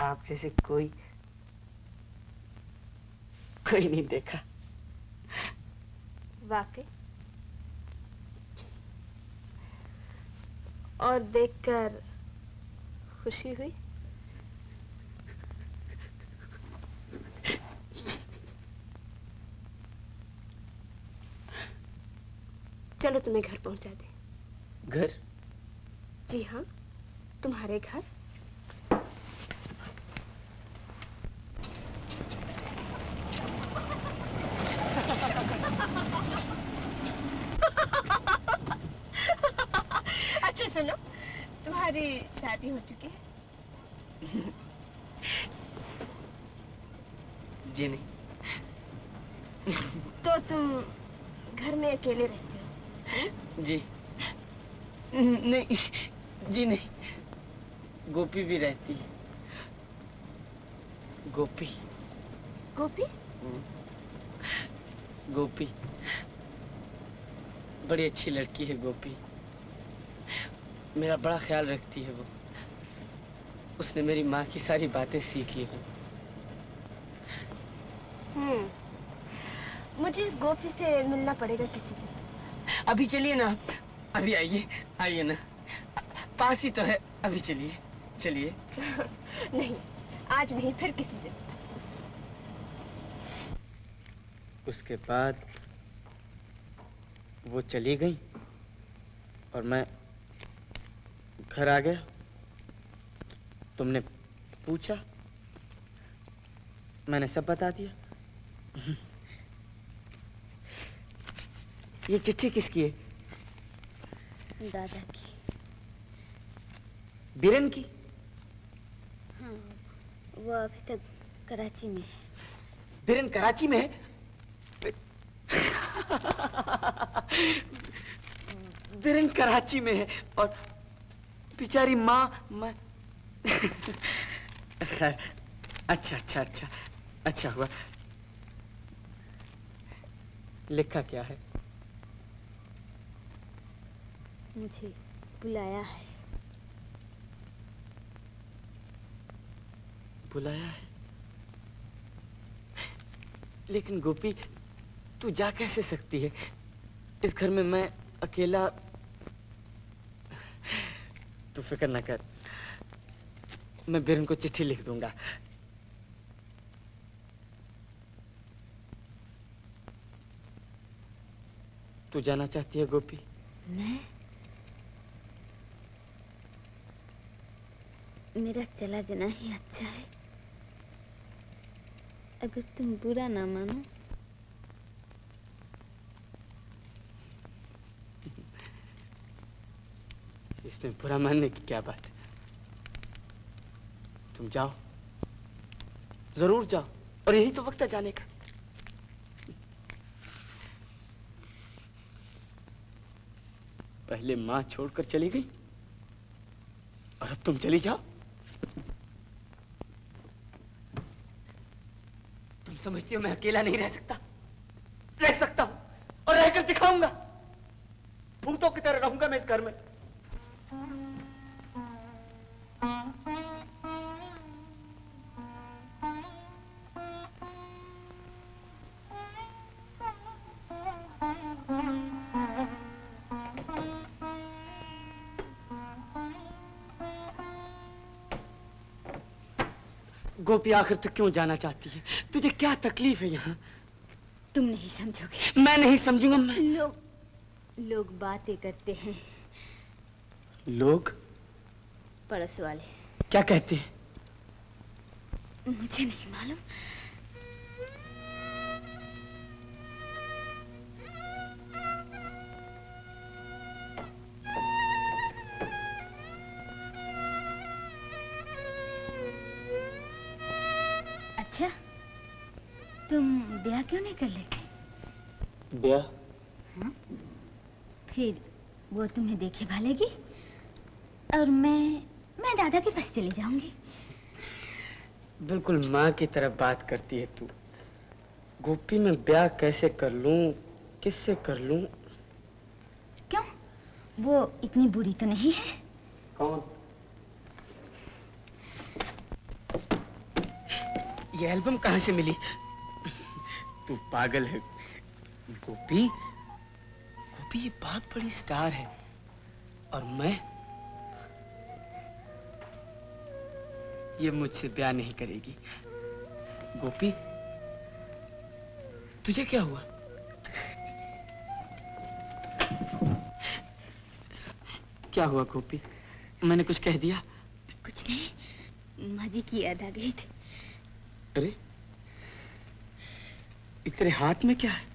आप जैसे कोई नहीं देखा। वाकई? और देखकर खुशी हुई? चलो तुम्हें घर पहुंचा दे। घर? जी हाँ, तुम्हारे घर। अच्छा सुनो, तुम्हारी शादी हो चुकी है? जी नहीं। तो तुम घर में अकेले रहते हो? जी नहीं, जी नहीं, गोपी भी रहती है। गोपी? गोपी? गोपी बड़ी अच्छी लड़की है। गोपी मेरा बड़ा ख्याल रखती है। वो उसने मेरी माँ की सारी बातें सीख ली हैं। मुझे गोपी से मिलना पड़ेगा किसी दिन। अभी चलिए ना, अभी आइए, आइए ना, पास ही तो है। अभी चलिए, चलिए। नहीं, आज नहीं, फिर किसी दिन। उसके बाद वो चली गई और मैं घर आ गया। तुमने पूछा, मैंने सब बता दिया। ये चिट्ठी किसकी है? दादा की। बीरन की? हाँ, वो अभी तक कराची में है। बीरन कराची में है? बीरन कराची में है और बेचारी माँ अच्छा अच्छा अच्छा अच्छा हुआ। लिखा क्या है? मुझे बुलाया है। बुलाया है? लेकिन गोपी, तू जा कैसे सकती है? इस घर में मैं अकेला। तू फिक्र न कर, मैं बीरन को चिट्ठी लिख दूंगा। तू जाना चाहती है गोपी? मैं? मेरा चला जाना ही अच्छा है, अगर तुम बुरा ना मानो। इसमें बुरा मानने की क्या बात है? तुम जाओ, जरूर जाओ, और यही तो वक्त है जाने का। पहले माँ छोड़कर चली गई और अब तुम चली जाओ। तुम समझती हो मैं अकेला नहीं रह सकता? रह सकता हूं, और रहकर दिखाऊंगा। भूतों की तरह रहूंगा मैं इस घर में। गोपी, आखिर तक क्यों जाना चाहती है? तुझे क्या तकलीफ है यहाँ? तुम नहीं समझोगे। मैं नहीं समझूंगा। लोग बातें करते हैं। लोग? पड़ोस वाले। क्या कहते हैं? मुझे नहीं मालूम। अच्छा, तुम ब्याह क्यों नहीं कर लेते? ब्याह? हाँ? फिर वो तुम्हें देखे भालेगी और मैं दादा के पास चली जाऊंगी। बिल्कुल माँ की तरह बात करती है तू। गोपी, मैं ब्याह कैसे कर लूं, किससे कर लूं? क्यों? वो इतनी बुरी तो नहीं है। कौन? ये एल्बम कहाँ से मिली? तू पागल है गोपी। गोपी, ये बहुत बड़ी स्टार है और मैं, ये मुझसे ब्याह नहीं करेगी। गोपी, तुझे क्या हुआ? क्या हुआ गोपी? मैंने कुछ कह दिया? कुछ नहीं, माँ जी की याद आ गई थी। अरे तेरे हाथ में क्या है?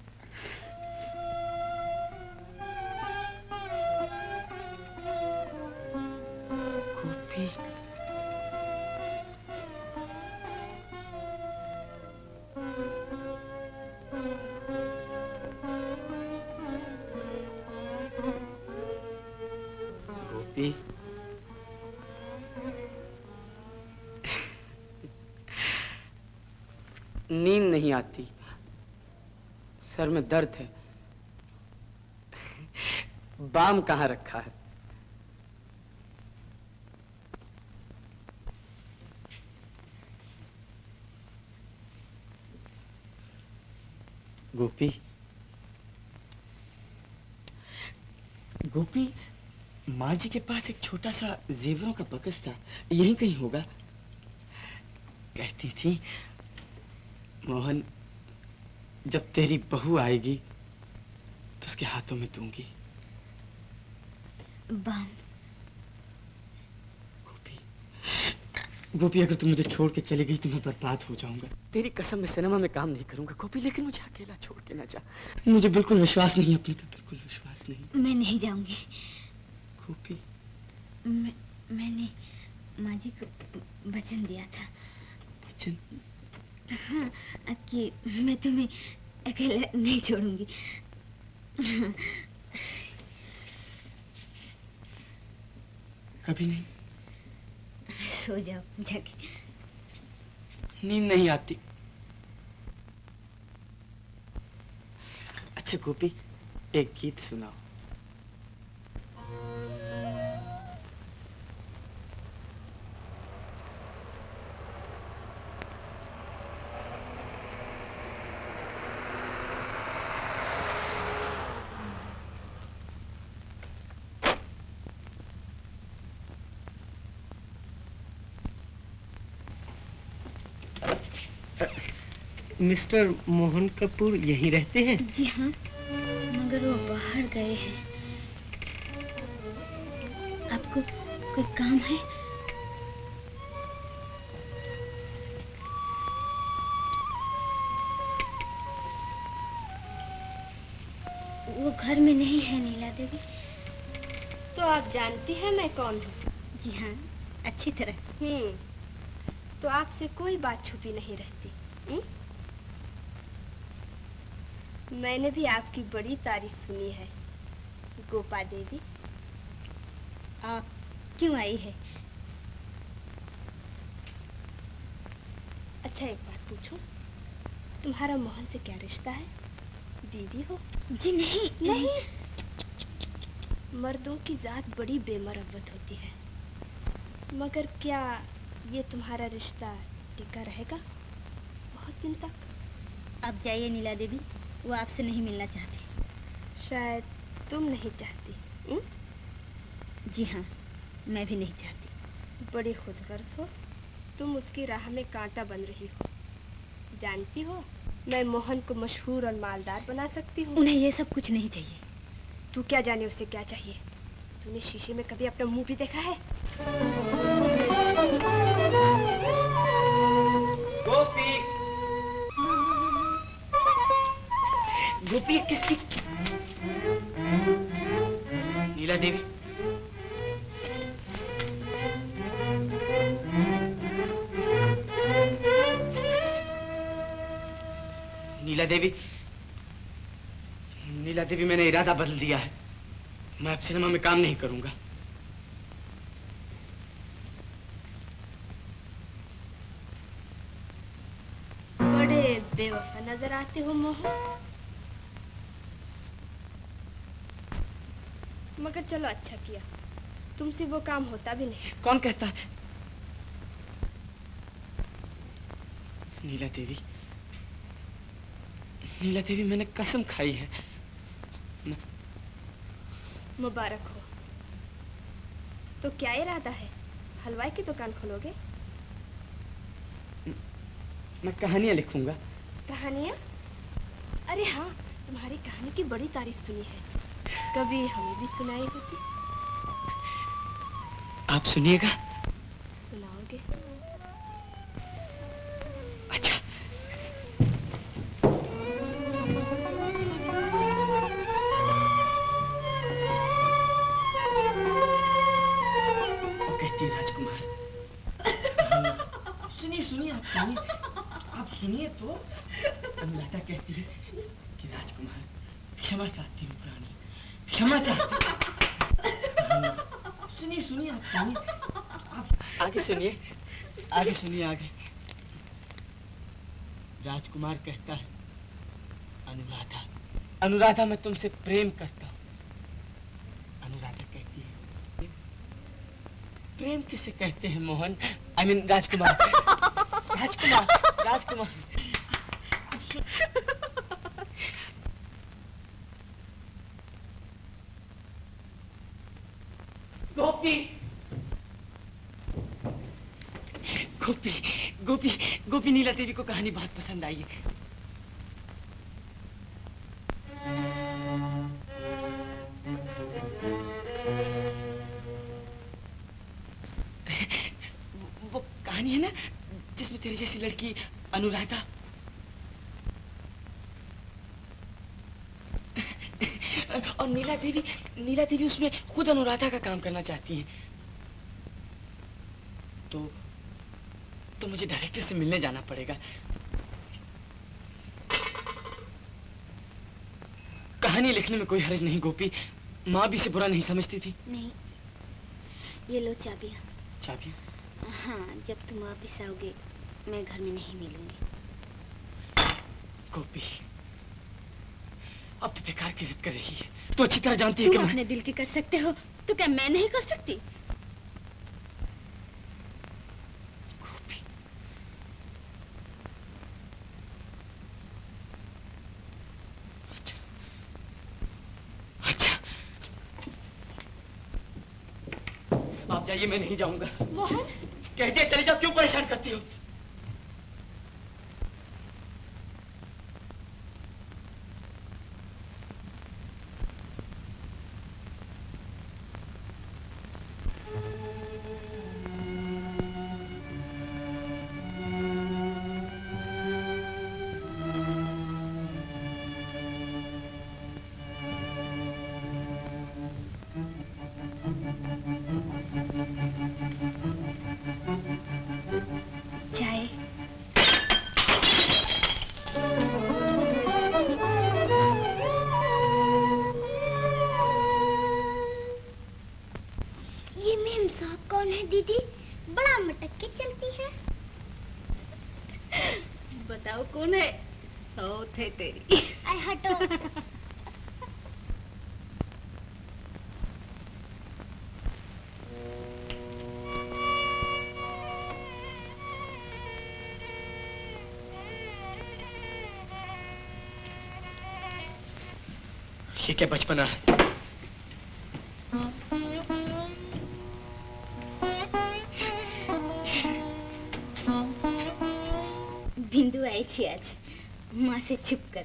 गोपी, गोपी, नींद नहीं आती, सर में दर्द है। बाम कहाँ रखा है? गोपी, गोपी, माँ जी के पास एक छोटा सा जेवरों का बकस था, यहीं कहीं होगा। कहती थी मोहन, जब तेरी बहू आएगी तो उसके हाथों में दूंगी। बाम। गोपी, अगर तुम मुझे छोड़ के चली गई तो मैं बर्बाद हो जाऊंगा। तेरी कसम, मैं सिनेमा में काम नहीं करूंगा गोपी, लेकिन मुझे अकेला छोड़ के ना जा। मुझे बिल्कुल विश्वास नहीं अपने पे, बिल्कुल विश्वास नहीं। मैं नहीं जाऊंगी गोपी। मैंने माँ जी को वचन दिया था। वचन? हाँ, कि मैं तुम्हें अकेला नहीं छोड़ूंगी। कभी नहीं। सो जाओ जाके। नींद नहीं आती। अच्छा गोपी, एक गीत सुनाओ। मिस्टर मोहन कपूर यहीं रहते हैं? जी हाँ, मगर वो बाहर गए हैं। आपको कोई काम है? वो घर में नहीं है नीला देवी। तो आप जानती हैं मैं कौन हूँ? जी हाँ, अच्छी तरह। तो आपसे कोई बात छुपी नहीं रहती। मैंने भी आपकी बड़ी तारीफ सुनी है गोपा देवी। आप क्यों आई है? अच्छा एक बात पूछूं, तुम्हारा मोहन से क्या रिश्ता है? बीवी हो? जी नहीं। नहीं। मर्दों की जात बड़ी बेमरवत होती है, मगर क्या ये तुम्हारा रिश्ता टिका रहेगा बहुत दिन तक? आप जाइए नीला देवी, वो आपसे नहीं मिलना चाहते। शायद तुम नहीं चाहती? जी हाँ, मैं भी नहीं चाहती। बड़ी खुदगर्ज हो तुम, उसकी राह में कांटा बन रही हो। जानती हो, मैं मोहन को मशहूर और मालदार बना सकती हूँ। उन्हें ये सब कुछ नहीं चाहिए। तू क्या जाने उसे क्या चाहिए? तूने शीशे में कभी अपना मुंह भी देखा है? गोपी, गोपी किसकी? नीला देवी। नीला देवी, नीला देवी, मैंने इरादा बदल दिया है। मैं अब सिनेमा में काम नहीं करूंगा। बड़े बेवफा नजर आते हो मोहन। मगर चलो अच्छा किया, तुमसे वो काम होता भी नहीं। कौन कहता है? नीला देवी, नीला देवी, मैंने कसम खाई है। मुबारक हो। तो क्या इरादा है? हलवाई की दुकान खोलोगे? मैं कहानियां लिखूंगा। कहानियां? अरे हाँ, तुम्हारी कहानी की बड़ी तारीफ सुनी है। कभी हमें भी सुनाई होती। आप सुनिएगा? सुनाओगे? अच्छा। कहती है राजकुमार, सुनिए सुनिए, आप सुनिए तो। अनुराधा कहती है कि राजकुमार क्षमा चाहती हूँ प्राणी, क्षमा चाहती हूँ। सुनिए सुनिए, आप आगे सुनिए, आगे सुनिए, आगे। राजकुमार कहता है, अनुराधा, अनुराधा मैं तुमसे प्रेम करता हूँ। अनुराधा कहती है, प्रेम किसे कहते हैं मोहन? I mean राजकुमार, राजकुमार, राजकुमार। गोपी, गोपी, गोपी, गोपी, नीला देवी को कहानी बहुत पसंद आई है। वो कहानी है ना जिसमें तेरी जैसी लड़की अनुराधा और नीला देवी उसमें खुद अनुराधा का काम करना चाहती हैं। तो मुझे डायरेक्टर से मिलने जाना पड़ेगा। कहानी लिखने में कोई हर्ज नहीं गोपी, माँ भी इसे बुरा नहीं समझती थी। नहीं, ये लो चाबियाँ। चाबियाँ? हाँ, जब तुम वापिस आओगे मैं घर में नहीं मिलूंगी। गोपी, अब तो बेकार की जिद कर रही है। तो अच्छी तरह जानती है कि तुम अपने दिल की कर सकते हो, तो क्या मैं नहीं कर सकती? गोपी, अच्छा, अच्छा, आप जाइए, मैं नहीं जाऊंगा। मोहन, कह दिया चले जाओ, क्यों परेशान करती हो? दीदी बड़ा मटक के चलती है। बताओ कौन है? सौत है तेरी। आई हटो। ये क्या बचपना है? बिंदु आई थी आज माँ से छिपकर,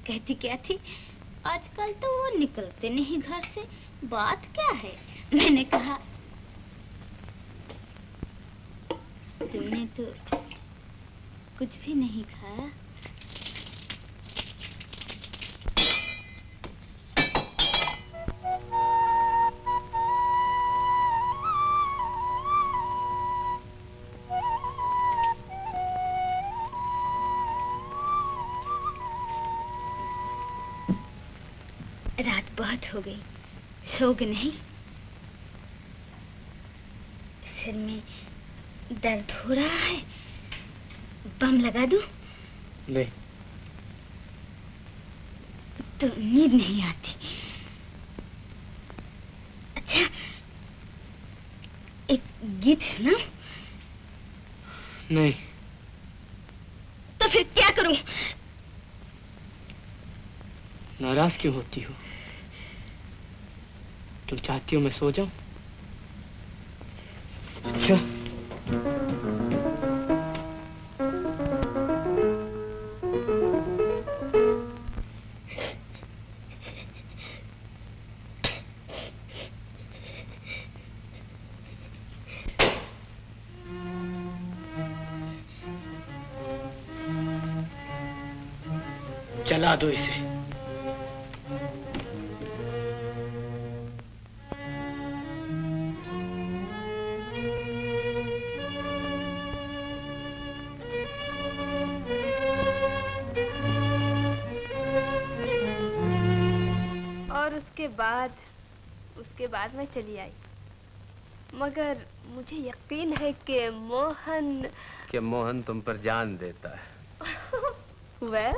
कहती क्या थी, आजकल तो वो निकलते नहीं घर से, बात क्या है? मैंने कहा तुमने तो कुछ भी नहीं खाया। रात बहुत हो गई, सोओगे नहीं? सिर में दर्द हो रहा है, बम लगा दूं? नहीं। तो नींद नहीं आती। अच्छा, एक गीत सुनाऊं? नहीं। तो फिर क्या करूं? नाराज क्यों होती हो? तुम चाहती हो मैं सो जाऊं? अच्छा, जला दो इसे। और उसके बाद मैं चली आई, मगर मुझे यकीन है कि मोहन तुम पर जान देता है। वह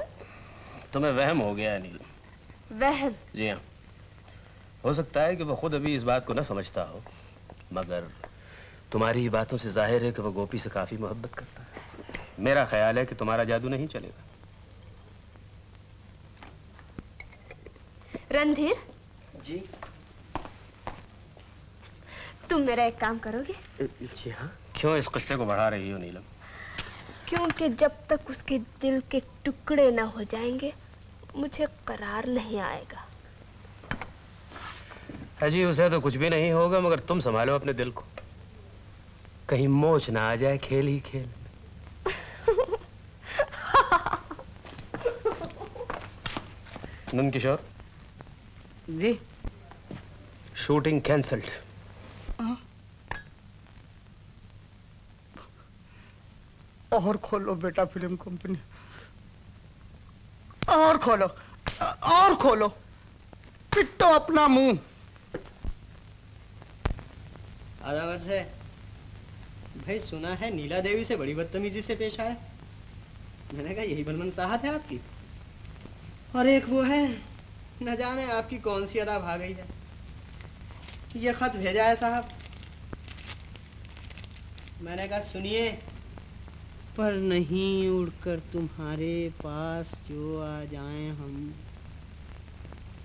तुम्हें वहम हो गया अनिल। वहम? जी हाँ, हो सकता है कि वो खुद अभी इस बात को न समझता हो, मगर तुम्हारी ही बातों से जाहिर है कि वो गोपी से काफी मोहब्बत करता है। मेरा ख्याल है कि तुम्हारा जादू नहीं चलेगा। रणधीर जी? तुम मेरा एक काम करोगे? जी हाँ। क्यों इस किस्से को बढ़ा रही हो नीलम? क्योंकि जब तक उसके दिल के टुकड़े ना हो जाएंगे मुझे करार नहीं आएगा। अजी उसे तो कुछ भी नहीं होगा, मगर तुम संभालो अपने दिल को, कहीं मोच ना आ जाए खेल ही खेल। नंद किशोर जी? Shooting cancelled. और खोलो बेटा फिल्म कंपनी, और खोलो, और खोलो, पिट्टो अपना मुंह। आधा वर्ष है भाई, सुना है नीला देवी से बड़ी बदतमीजी से पेश आए। मैंने कहा यही बनमन चाहत है आपकी। और एक वो है, न जाने आपकी कौन सी अदा भाग गई है। ये खत भेजा है साहब। मैंने कहा सुनिए, पर नहीं उड़कर तुम्हारे पास जो आ जाएं हम,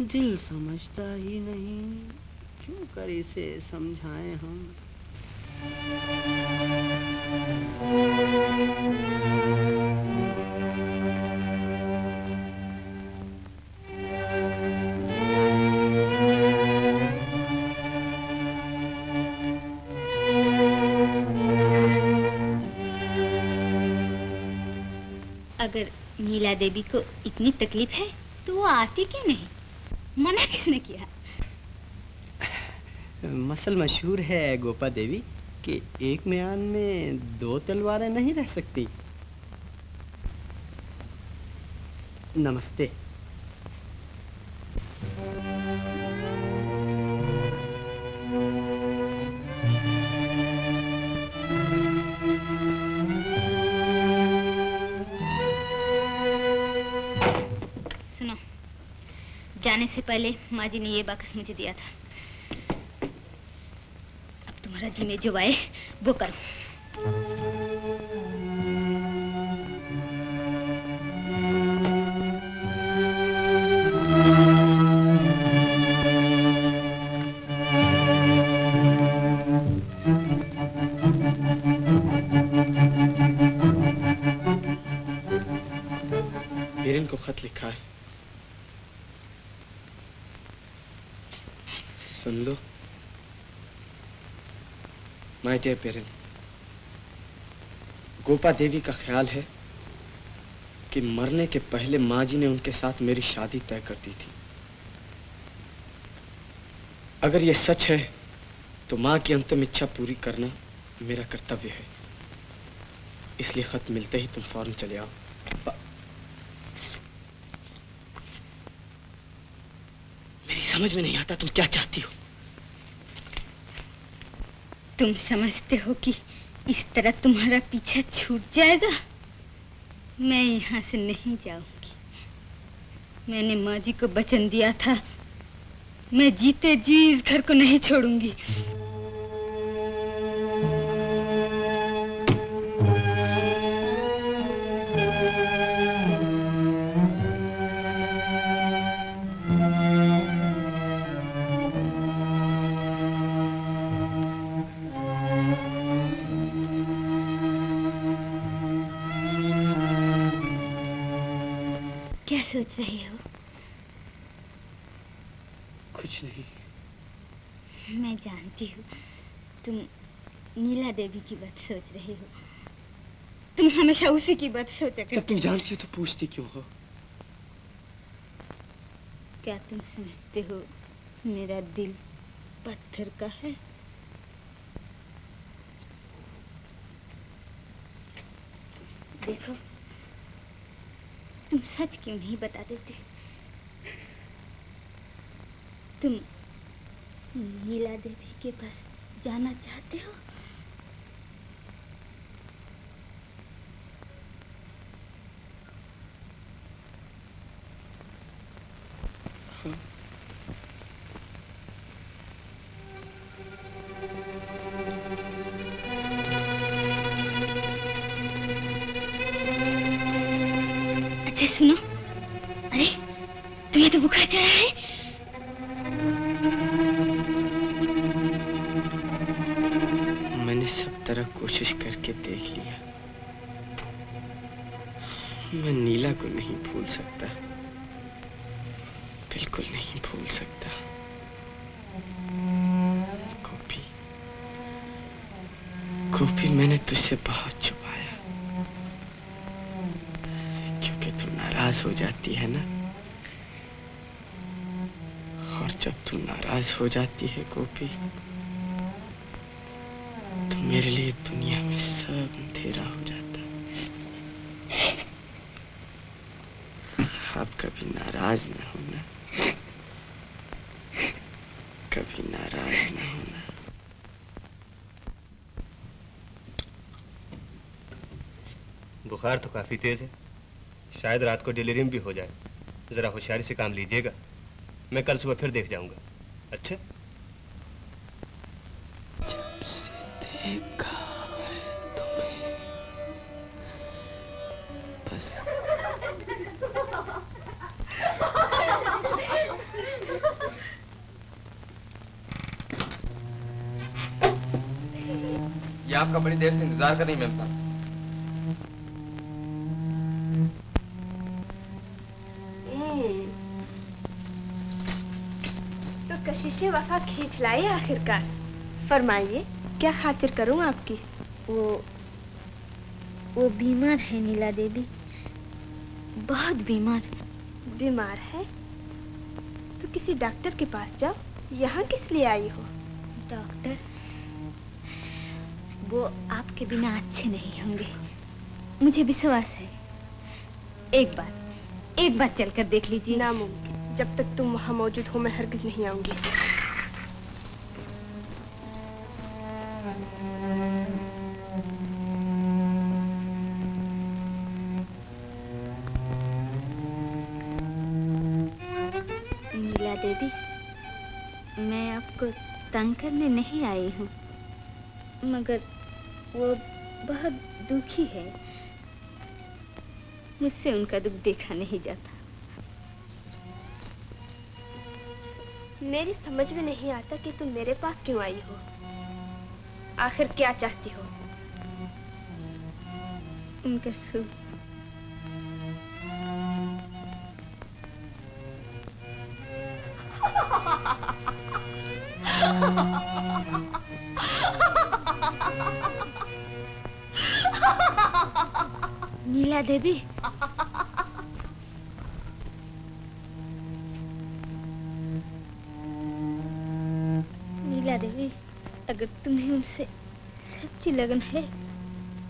दिल समझता ही नहीं, क्यों कर इसे समझाएं हम। अगर नीला देवी को इतनी तकलीफ है तो वो आती क्यों नहीं? मना किसने किया? मसल मशहूर है गोपा देवी कि एक म्यान में दो तलवारें नहीं रह सकती। नमस्ते। सुनो, जाने से पहले माँ जी ने ये बाकस मुझे दिया था। अब तुम्हारा जी में जो आए वो करो। बीरन को खत लिखा है, सुन लो। माय डियर पेरेंट, गोपा देवी का ख्याल है कि मरने के पहले माँ जी ने उनके साथ मेरी शादी तय कर दी थी। अगर ये सच है तो माँ की अंतिम इच्छा पूरी करना मेरा कर्तव्य है। इसलिए खत मिलते ही तुम फौरन चले आओ। मेरी समझ में नहीं आता तुम क्या चाहती हो। तुम समझते हो कि इस तरह तुम्हारा पीछा छूट जाएगा? मैं यहाँ से नहीं जाऊंगी। मैंने माँ जी को वचन दिया था, मैं जीते जी इस घर को नहीं छोड़ूंगी। क्या सोच रही हो? कुछ नहीं। मैं जानती हूँ तुम नीला देवी की बात सोच रही हो। तुम हमेशा उसी की बात सोचा करती जब तुम जानती हो तो पूछती क्यों हो? क्या तुम समझते हो मेरा दिल पत्थर का है? देखो, तुम सच क्यों नहीं बता देते? तुम नीला देवी के पास जाना चाहते हो? अच्छा सुनो, अरे तुम्हें तो बुखार चढ़ा है। मैंने सब तरह कोशिश करके देख लिया, मैं नीला को नहीं भूल सकता, बिल्कुल नहीं भूल सकता। गोपी, गोपी, मैंने तुझसे बहुत छुपाया, क्योंकि तू नाराज हो जाती है ना, और जब तू नाराज हो जाती है गोपी, तो मेरे लिए दुनिया में सब अंधेरा हो जाता है। आप कभी नाराज न होना, कभी नाराज न होना। बुखार तो काफी तेज है, शायद रात को डिलीरियम भी हो जाए। जरा होशियारी से काम लीजिएगा, मैं कल सुबह फिर देख जाऊंगा। अच्छा? जब से देखा है तुम्हें, बस ये आपका बड़ी देर से इंतजार कर रही मैम साहब। तो कशिशे वफा खींच लाई आखिरकार। फरमाइए, क्या खातिर करूं आपकी? वो बीमार है नीला देवी, बहुत बीमार। बीमार है? तो किसी डॉक्टर के पास जाओ। यहाँ किस लिए आई हो? डॉक्टर? वो आपके बिना अच्छे नहीं होंगे, मुझे विश्वास है। एक बार चलकर देख लीजिए। नामुमकिन, जब तक तुम वहाँ मौजूद हो मैं हरगिज नहीं आऊंगी। नीला देवी, मैं आपको तंग करने नहीं आई हूँ, मगर वो बहुत दुखी है, मुझसे उनका दुख देखा नहीं जाता। मेरी समझ में नहीं आता कि तुम मेरे पास क्यों आई हो। आखिर क्या चाहती हो? उनका सुख। नीला देवी, नीला देवी, अगर तुम्हें उनसे सच्ची लगन है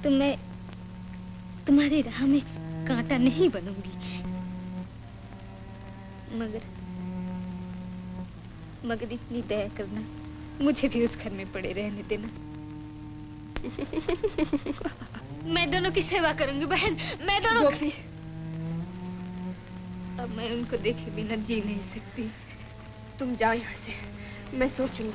तो मैं तुम्हारी राह में कांटा नहीं बनूंगी, मगर इतनी दया करना, मुझे भी उस घर में पड़े रहने देना। मैं दोनों की सेवा करूंगी बहन, मैं दोनों। अब मैं उनको देखे बिना जी नहीं सकती। तुम जाओ यहाँ से, मैं सोचूंगी।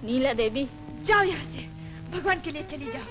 नीला देवी, जाओ यहाँ से, भगवान के लिए चली जाओ।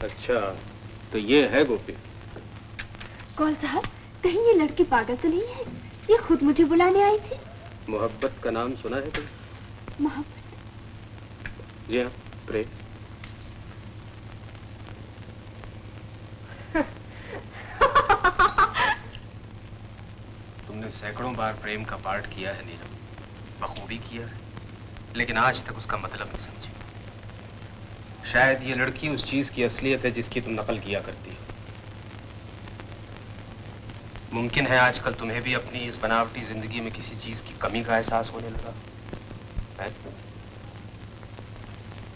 अच्छा, तो ये है गोपी। कौन साहब, कहीं ये लड़की पागल तो नहीं है? ये खुद मुझे बुलाने आई थी। मोहब्बत का नाम सुना है तुम? मोहब्बत? जी हाँ, प्रेम। तुमने सैकड़ों बार प्रेम का पाठ किया है नीलम, बखूबी किया है, लेकिन आज तक उसका मतलब नहीं समझी। शायद ये लड़की उस चीज की असलियत है जिसकी तुम नकल किया करती हो। मुमकिन है आजकल तुम्हें भी अपनी इस बनावटी जिंदगी में किसी चीज की कमी का एहसास होने लगा है?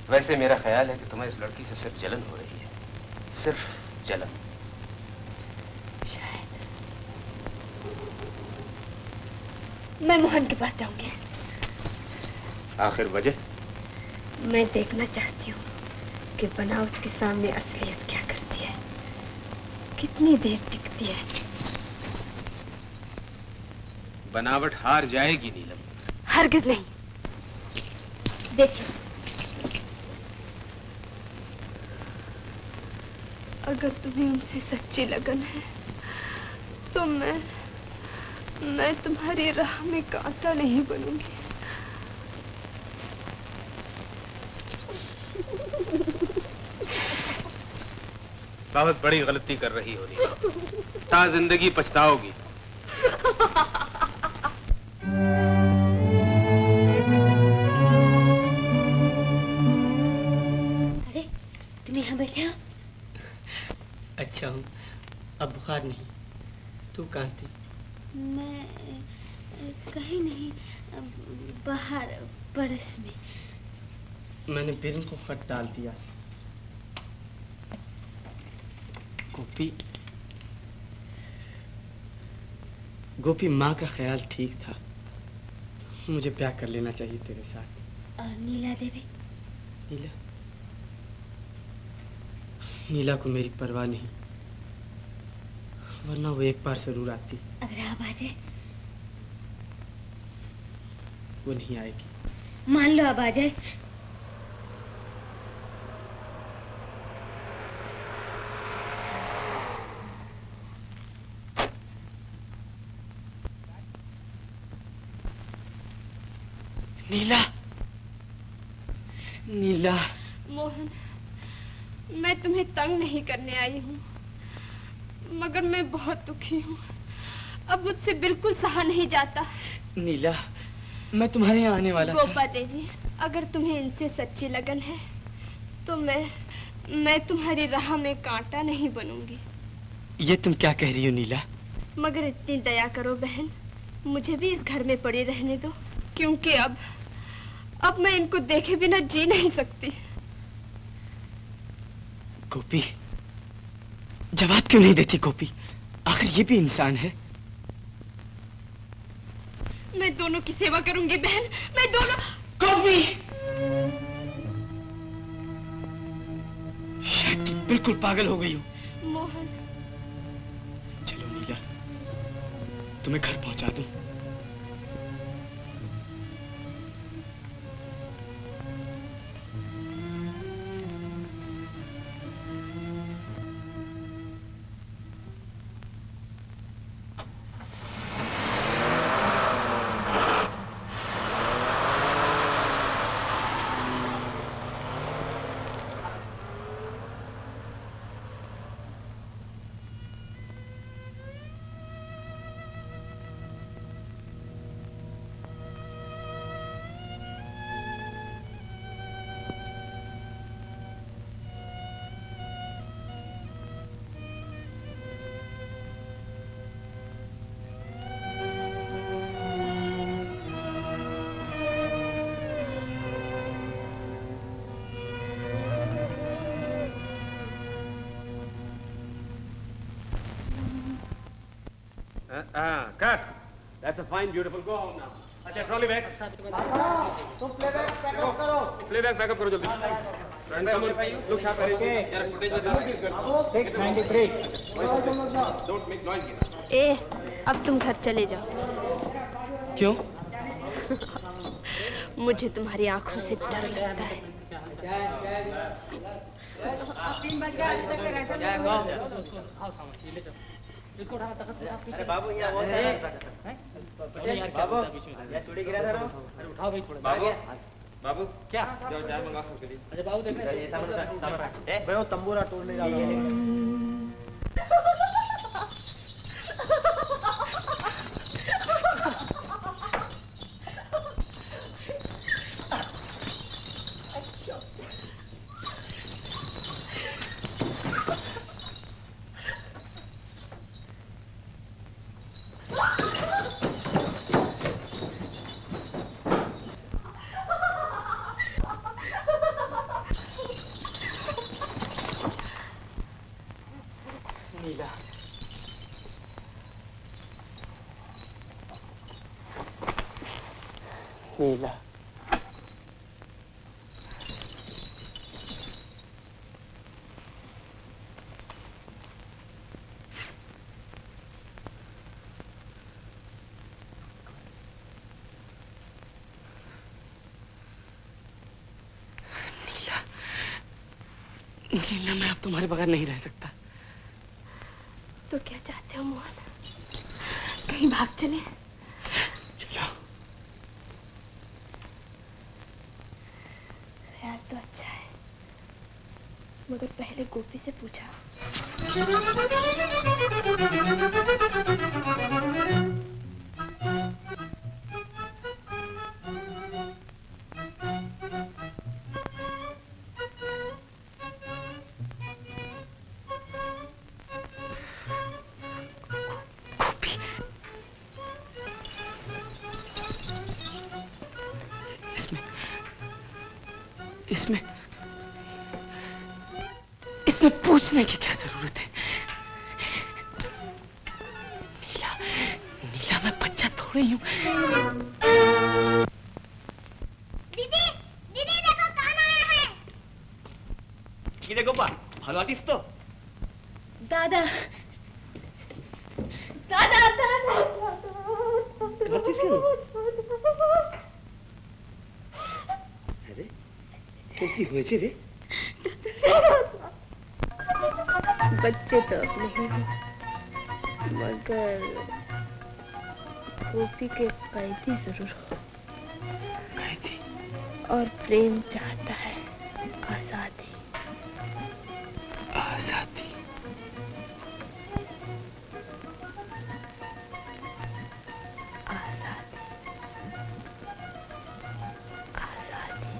वैसे मेरा ख्याल है कि तुम्हें इस लड़की से सिर्फ जलन हो रही है, सिर्फ जलन। मैं मोहन के पास जाऊंगी। आखिर वजह? मैं देखना चाहती हूँ कि बनावट के सामने असलियत क्या करती है, कितनी देर टिकती है। बनावट हार जाएगी नीलम। हरगिज नहीं। देखिए, अगर तुम्हें उनसे सच्ची लगन है तो मैं तुम्हारी राह में कांटा नहीं बनूंगी। बहुत बड़ी गलती कर रही हो नीलम, ता जिंदगी पछताओगी। अरे तुम यहाँ बैठे हो? अच्छा हूँ, अब बुखार नहीं। तू कहाँ थी? मैं कहीं नहीं, बाहर बरस में। मैंने बिरन को खत डाल दिया। गोपी माँ का ख्याल ठीक था। मुझे ब्याह कर लेना चाहिए तेरे साथ। और नीला देवी? नीला को मेरी परवाह नहीं, वरना वो एक बार जरूर आती। अगर आप आ जाए? वो नहीं आएगी। मान लो अब आ जाए। नीला, नीला। मोहन, मैं तुम्हें तंग नहीं करने आई हूँ, मगर मैं बहुत दुखी हूँ। अब मुझसे बिल्कुल सहा नहीं जाता। नीला, मैं तुम्हारे यहाँ आने वाला था। गोपा देवी, अगर तुम्हें इनसे सच्ची लगन है तो मैं तुम्हारी राह में कांटा नहीं बनूंगी। ये तुम क्या कह रही हो नीला? मगर इतनी दया करो बहन, मुझे भी इस घर में पड़ी रहने दो, क्योंकि अब मैं इनको देखे बिना जी नहीं सकती। गोपी, जवाब क्यों नहीं देती गोपी? आखिर ये भी इंसान है। मैं दोनों की सेवा करूंगी बहन, मैं दोनों। गोपी, शायद तुम बिल्कुल पागल हो गई हो। मोहन, चलो नीला, तुम्हें घर पहुंचा दूं। Cut. That's a fine, beautiful. Go home now. अच्छा, ट्रॉली बैग। तुम प्लेबैक पैकअप करो। प्लेबैक पैकअप करो जल्दी। Look sharp. Take 93. Don't make noise. ए, अब तुम घर चले जाओ। क्यों? मुझे तुम्हारी आंखों से डर लगता है। 3 बज गया, अभी तक राशन नहीं हुआ। आओ सामान ये ले चलो। इसको उठाना तखत। अरे बाबू यहाँ बहुत सारा बाबू यहाँ चूड़ी गिरा था। अरे उठाओ भाई थोड़ा। बाबू बाबू क्या जाओ चाय मंगा के लिए। अरे बाबू देख ये सामान ए भाई वो तंबूरा तोड़ने जा रहा हूँ। नीला नीला, मैं अब तुम्हारे बगैर नहीं रह सकता। तो क्या चाहते हो मोहन? कहीं भाग चले? चलो। ख्याल तो अच्छा है, मगर पहले गोपी से पूछा। इसमें पूछने की क्या जरूरत है? नीला, नीला मैं बच्चा थोड़ी हूँ। दीदी, दीदी देखो कौन आया है? ये देखो बा, हेलो आर्टिस्ट तो। दादा, दादा, दादा, हर चीज क्यों? अरे, कैसी हुई चे रे? बच्चे तो अब नहीं हैं, मगर गोपी के कैदी जरूर हो। कैदी? और प्रेम चाहता है आजादी। आजादी? आजादी, आजादी।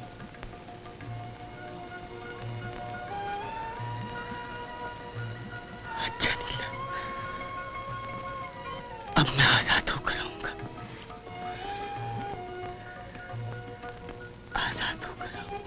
अच्छा नीला, अब मैं आजाद होकर रहूंगा, आजाद होकर रहूंगा।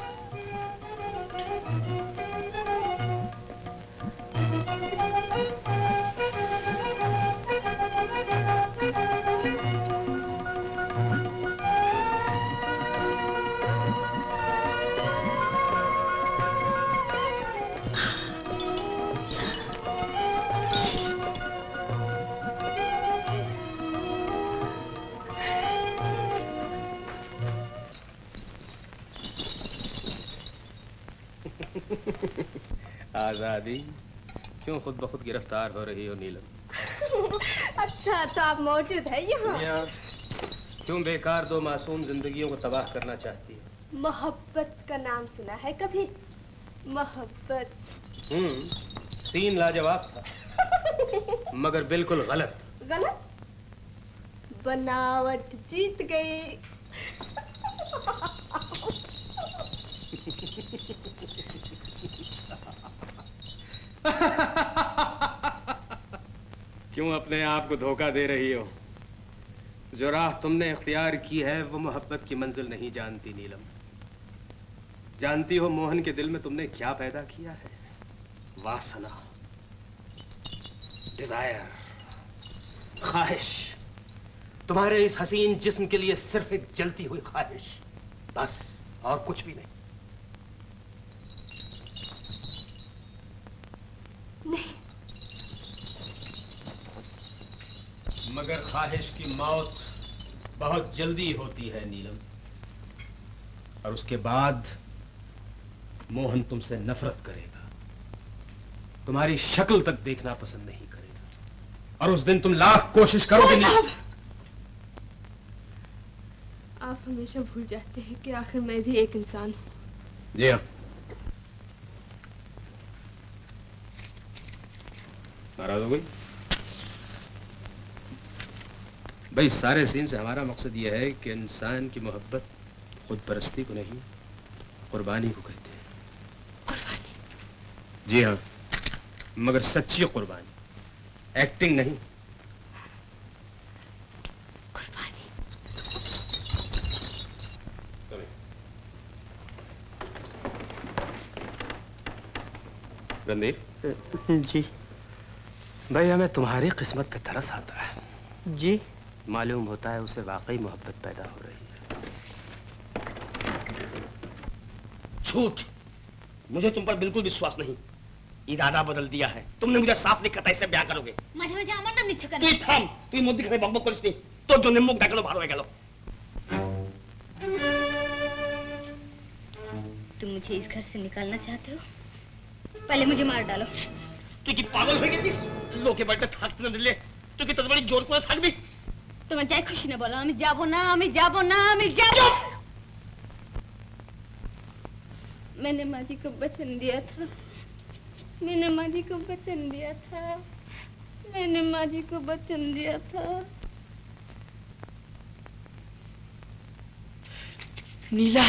आजादी? क्यों खुद ब खुद गिरफ्तार हो रही हो नीलम? अच्छा तो आप मौजूद है यहाँ? क्यों बेकार दो मासूम जिंदगियों को तबाह करना चाहती हो? मोहब्बत का नाम सुना है कभी? मोहब्बत। सीन लाजवाब था, मगर बिल्कुल गलत। गलत? बनावट जीत गई। क्यों अपने आप को धोखा दे रही हो? जो राह तुमने इख्तियार की है वो मोहब्बत की मंजिल नहीं जानती नीलम। जानती हो मोहन के दिल में तुमने क्या पैदा किया है? वासना, डिजायर, ख्वाहिश। तुम्हारे इस हसीन जिस्म के लिए सिर्फ एक जलती हुई ख्वाहिश, बस, और कुछ भी नहीं। नहीं। मगर ख्वाहिश की मौत बहुत जल्दी होती है नीलम, और उसके बाद मोहन तुमसे नफरत करेगा। तुम्हारी शक्ल तक देखना पसंद नहीं करेगा। और उस दिन तुम लाख कोशिश करोगे नहीं। आप हमेशा भूल जाते हैं कि आखिर मैं भी एक इंसान हूँ। जी हाँ। नाराज हो गई? भाई सारे सीन से हमारा मकसद यह है कि इंसान की मोहब्बत खुद परस्ती को नहीं, कुर्बानी को कहते हैं। कुर्बानी? जी हाँ, मगर सच्ची कुर्बानी, एक्टिंग नहीं। कुर्बानी। रणदीप जी, भाई हमें तुम्हारी किस्मत पे तरस आता है जी। मालूम होता है उसे वाकई मोहब्बत पैदा हो रही है। झूठ, मुझे तुम पर बिल्कुल विश्वास नहीं। इरादा बदल दिया है। तुमने मुझे साफ लिखा था इसे ब्याह करोगे। তুই থাম, তুই মধ্যে খানে বকবক করিস নি। তোর জন্য মুখ দেখানো ভালো হয়ে গেল। तुम मुझे इस घर से निकालना चाहते हो? पहले मुझे मार डालो। তুই কি পাগল হয়ে গেছিস? লোকে বাড়িতে থাকতে না দিলে তুই কি তোর বাড়ি জোর করে থাকবি? তোমার যাই খুশি না বলো, আমি যাব না, আমি যাব না, আমি যাব। मैंने माँ जी को वचन दिया था, मैंने माँ जी को वचन दिया था, मैंने माँ जी को वचन दिया था। नीला,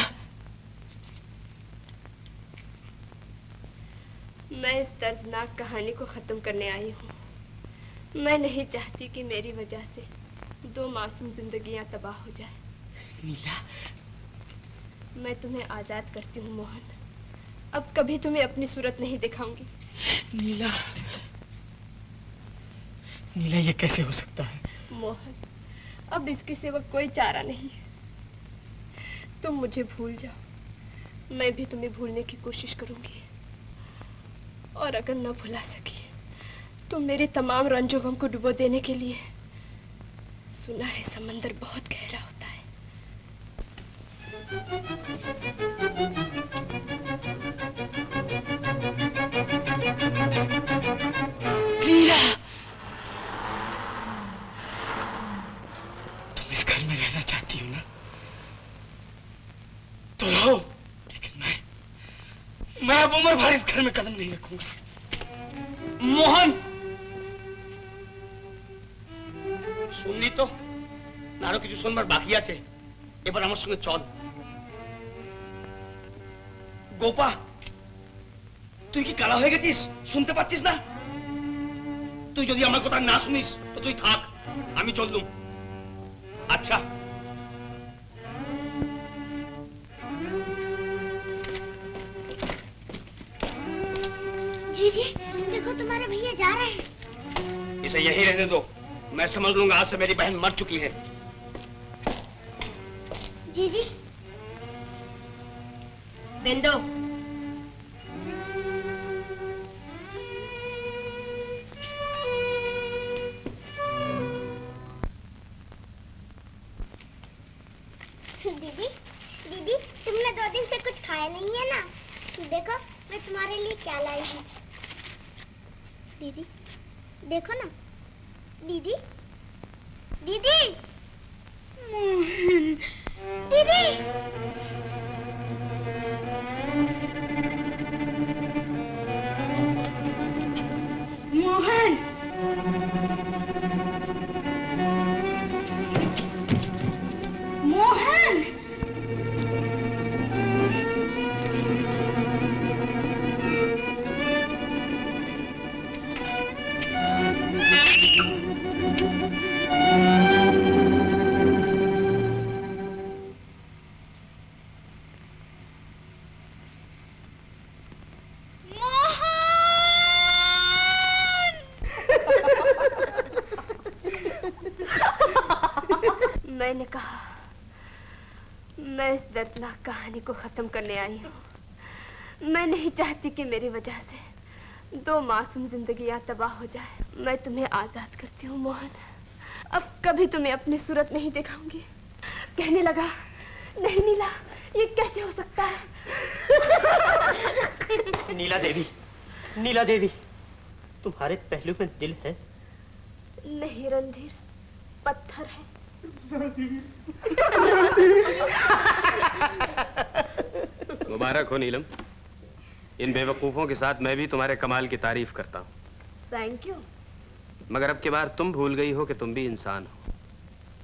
मैं इस दर्दनाक कहानी को खत्म करने आई हूँ। मैं नहीं चाहती कि मेरी वजह से 2 मासूम जिंदगियां तबाह हो जाए। नीला, मैं तुम्हें आजाद करती हूँ मोहन। अब कभी तुम्हें अपनी सूरत नहीं दिखाऊंगी। नीला, नीला ये कैसे हो सकता है? मोहन, अब इसके सिवा कोई चारा नहीं है। तुम मुझे भूल जाओ, मैं भी तुम्हें भूलने की कोशिश करूंगी। और अगर न भुला सकी तो मेरे तमाम रंजो गम को डुबो देने के लिए, सुना है समंदर बहुत गहरा होता है। नीला, तुम इस घर में रहना चाहती हो ना? तो रहो, लेकिन मैं अब उम्र भर इस घर में कदम नहीं रखूंगा। मोहन, শুনলি তো? আরো কিছু শুনবার বাকি আছে। এবার আমার সঙ্গে চল। গোপা, তুই কি কালা হয়ে গেছিস? শুনতে পাচ্ছিস না? তুই যদি আমার কথা না শুনিস তো তুই থাক, আমি চললুম। আচ্ছা। जी जी, देखो तुम्हारे भैया जा रहे हैं। इसे यहीं रहने दो, मैं समझ लूंगा आज से मेरी बहन मर चुकी है। जी जी। बिंदु, दीदी, दीदी, तुमने 2 दिन से कुछ खाया नहीं है ना? देखो मैं तुम्हारे लिए क्या लाई हूँ। दीदी, देखो ना। दीदी, दीदी, मोहन, दीदी। मोहन, मोहन, मैंने कहा मैं इस दर्दनाक कहानी को खत्म करने आई हूँ। मैं नहीं चाहती कि मेरी वजह से 2 मासूम जिंदगियां तबाह हो जाए। मैं तुम्हें आजाद करती हूँ मोहन। अब कभी तुम्हें अपनी सूरत नहीं दिखाऊंगी। कहने लगा, नहीं नीला, ये कैसे हो सकता है? नीला देवी, नीला देवी, तुम्हारे पहलू में दिल है? नहीं रणधीर, पत्थर है। मुबारक हो नीलम। इन बेवकूफों के साथ मैं भी तुम्हारे कमाल की तारीफ करता हूँ। Thank you. मगर अब की बार तुम भूल गई हो कि तुम भी इंसान हो।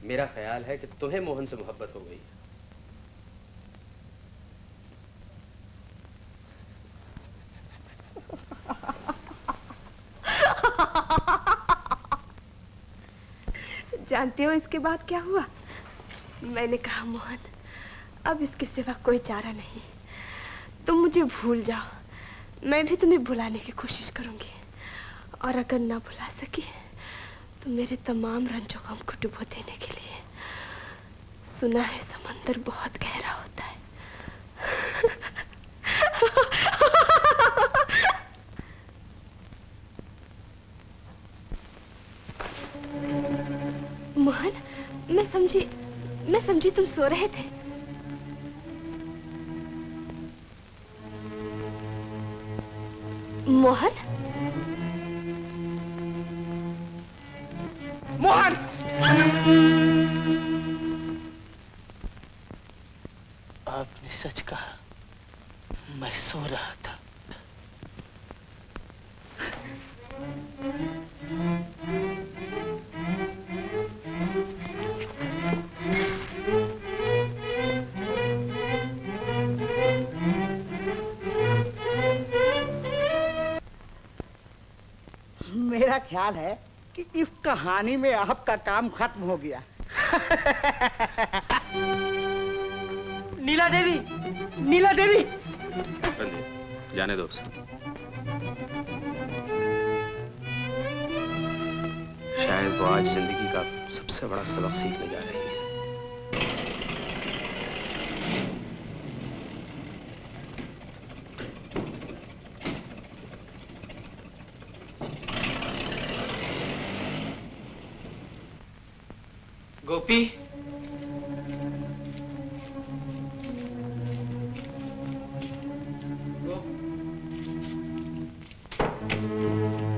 मेरा ख्याल है कि तुम्हें मोहन से मोहब्बत हो गई। जानते हो इसके बाद क्या हुआ? मैंने कहा मोहन, अब इसके सिवा कोई चारा नहीं, तुम मुझे भूल जाओ, मैं भी तुम्हें भुलाने की कोशिश करूंगी, और अगर ना भुला सकी तो मेरे तमाम रंजों गम को डुबो देने के लिए, सुना है समंदर बहुत गहरा होता है। मोहन, मैं समझी तुम सो रहे थे। मोहन, मोहन! आपने सच कहा, मैं सो रहा था। मेरा ख्याल है कि इस कहानी में आपका काम खत्म हो गया। नीला देवी, नीला देवी! जाने दो उसे। शायद वो आज जिंदगी का सबसे बड़ा सबक सीखने जा रही है। गोपी,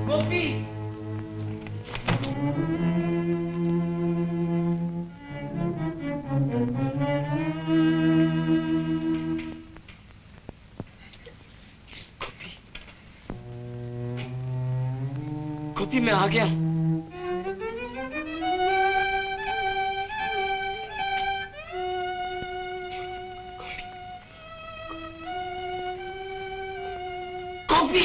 गोपी, गोपी, मैं आ गया। गोपी!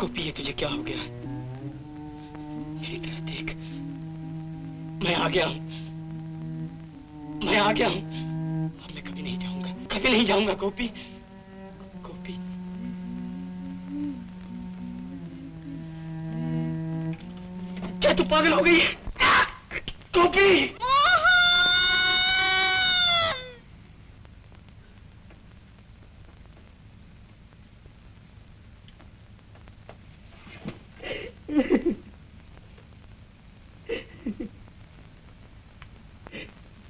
गोपी, ये तुझे क्या हो गया? मेरी तरफ देख, मैं आ गया हूं, मैं आ गया हूं, अब मैं कभी नहीं जाऊंगा, कभी नहीं जाऊंगा गोपी, गोपी। क्या तू पागल हो गई है? गोपी!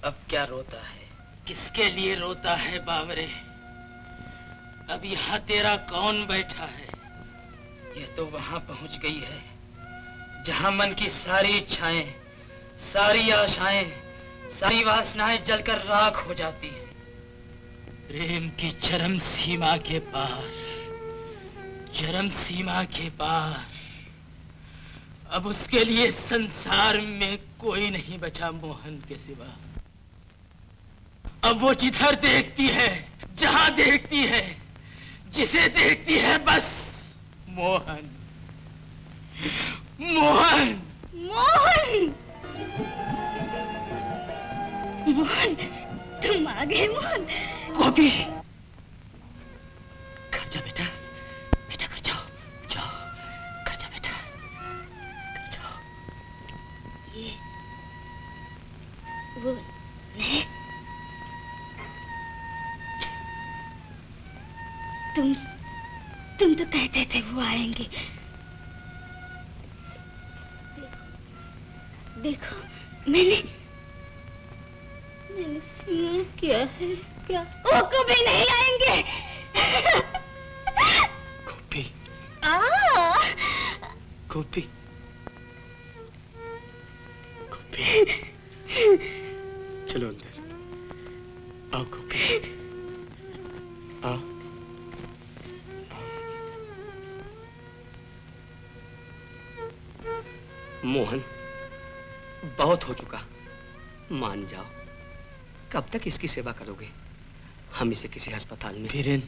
अब क्या रोता है? किसके लिए रोता है बावरे? अब यहाँ तेरा कौन बैठा है? ये तो वहां पहुंच गई है जहां मन की सारी इच्छाएं, सारी आशाएं, सारी वासनाएं जलकर राख हो जाती है। प्रेम की चरम सीमा के पार, चरम सीमा के पार। अब उसके लिए संसार में कोई नहीं बचा मोहन के सिवा। अब वो जिधर देखती है, जहां देखती है, जिसे देखती है, बस मोहन, मोहन, मोहन! मोहन, तुम आ गए मोहन। गोपी, घर जा बेटा, बेटा घर जाओ, जाओ, घर जा बेटा, घर तुम तो कहते थे वो आएंगे। देखो मैंने सुना क्या है, क्या वो कभी नहीं आएंगे। गोपी, गोपी, गोपी, चलो अंदर आओ। गोपी आओ। मोहन, बहुत हो चुका, मान जाओ। कब तक इसकी सेवा करोगे? हम इसे किसी अस्पताल में। बीरेन,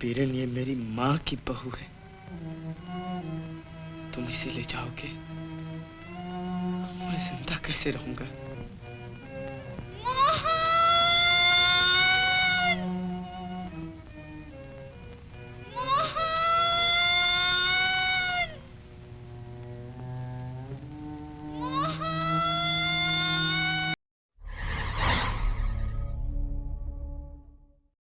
बीरेन, ये मेरी माँ की बहू है। तुम इसे ले जाओगे, मैं जिंदा कैसे रहूंगा?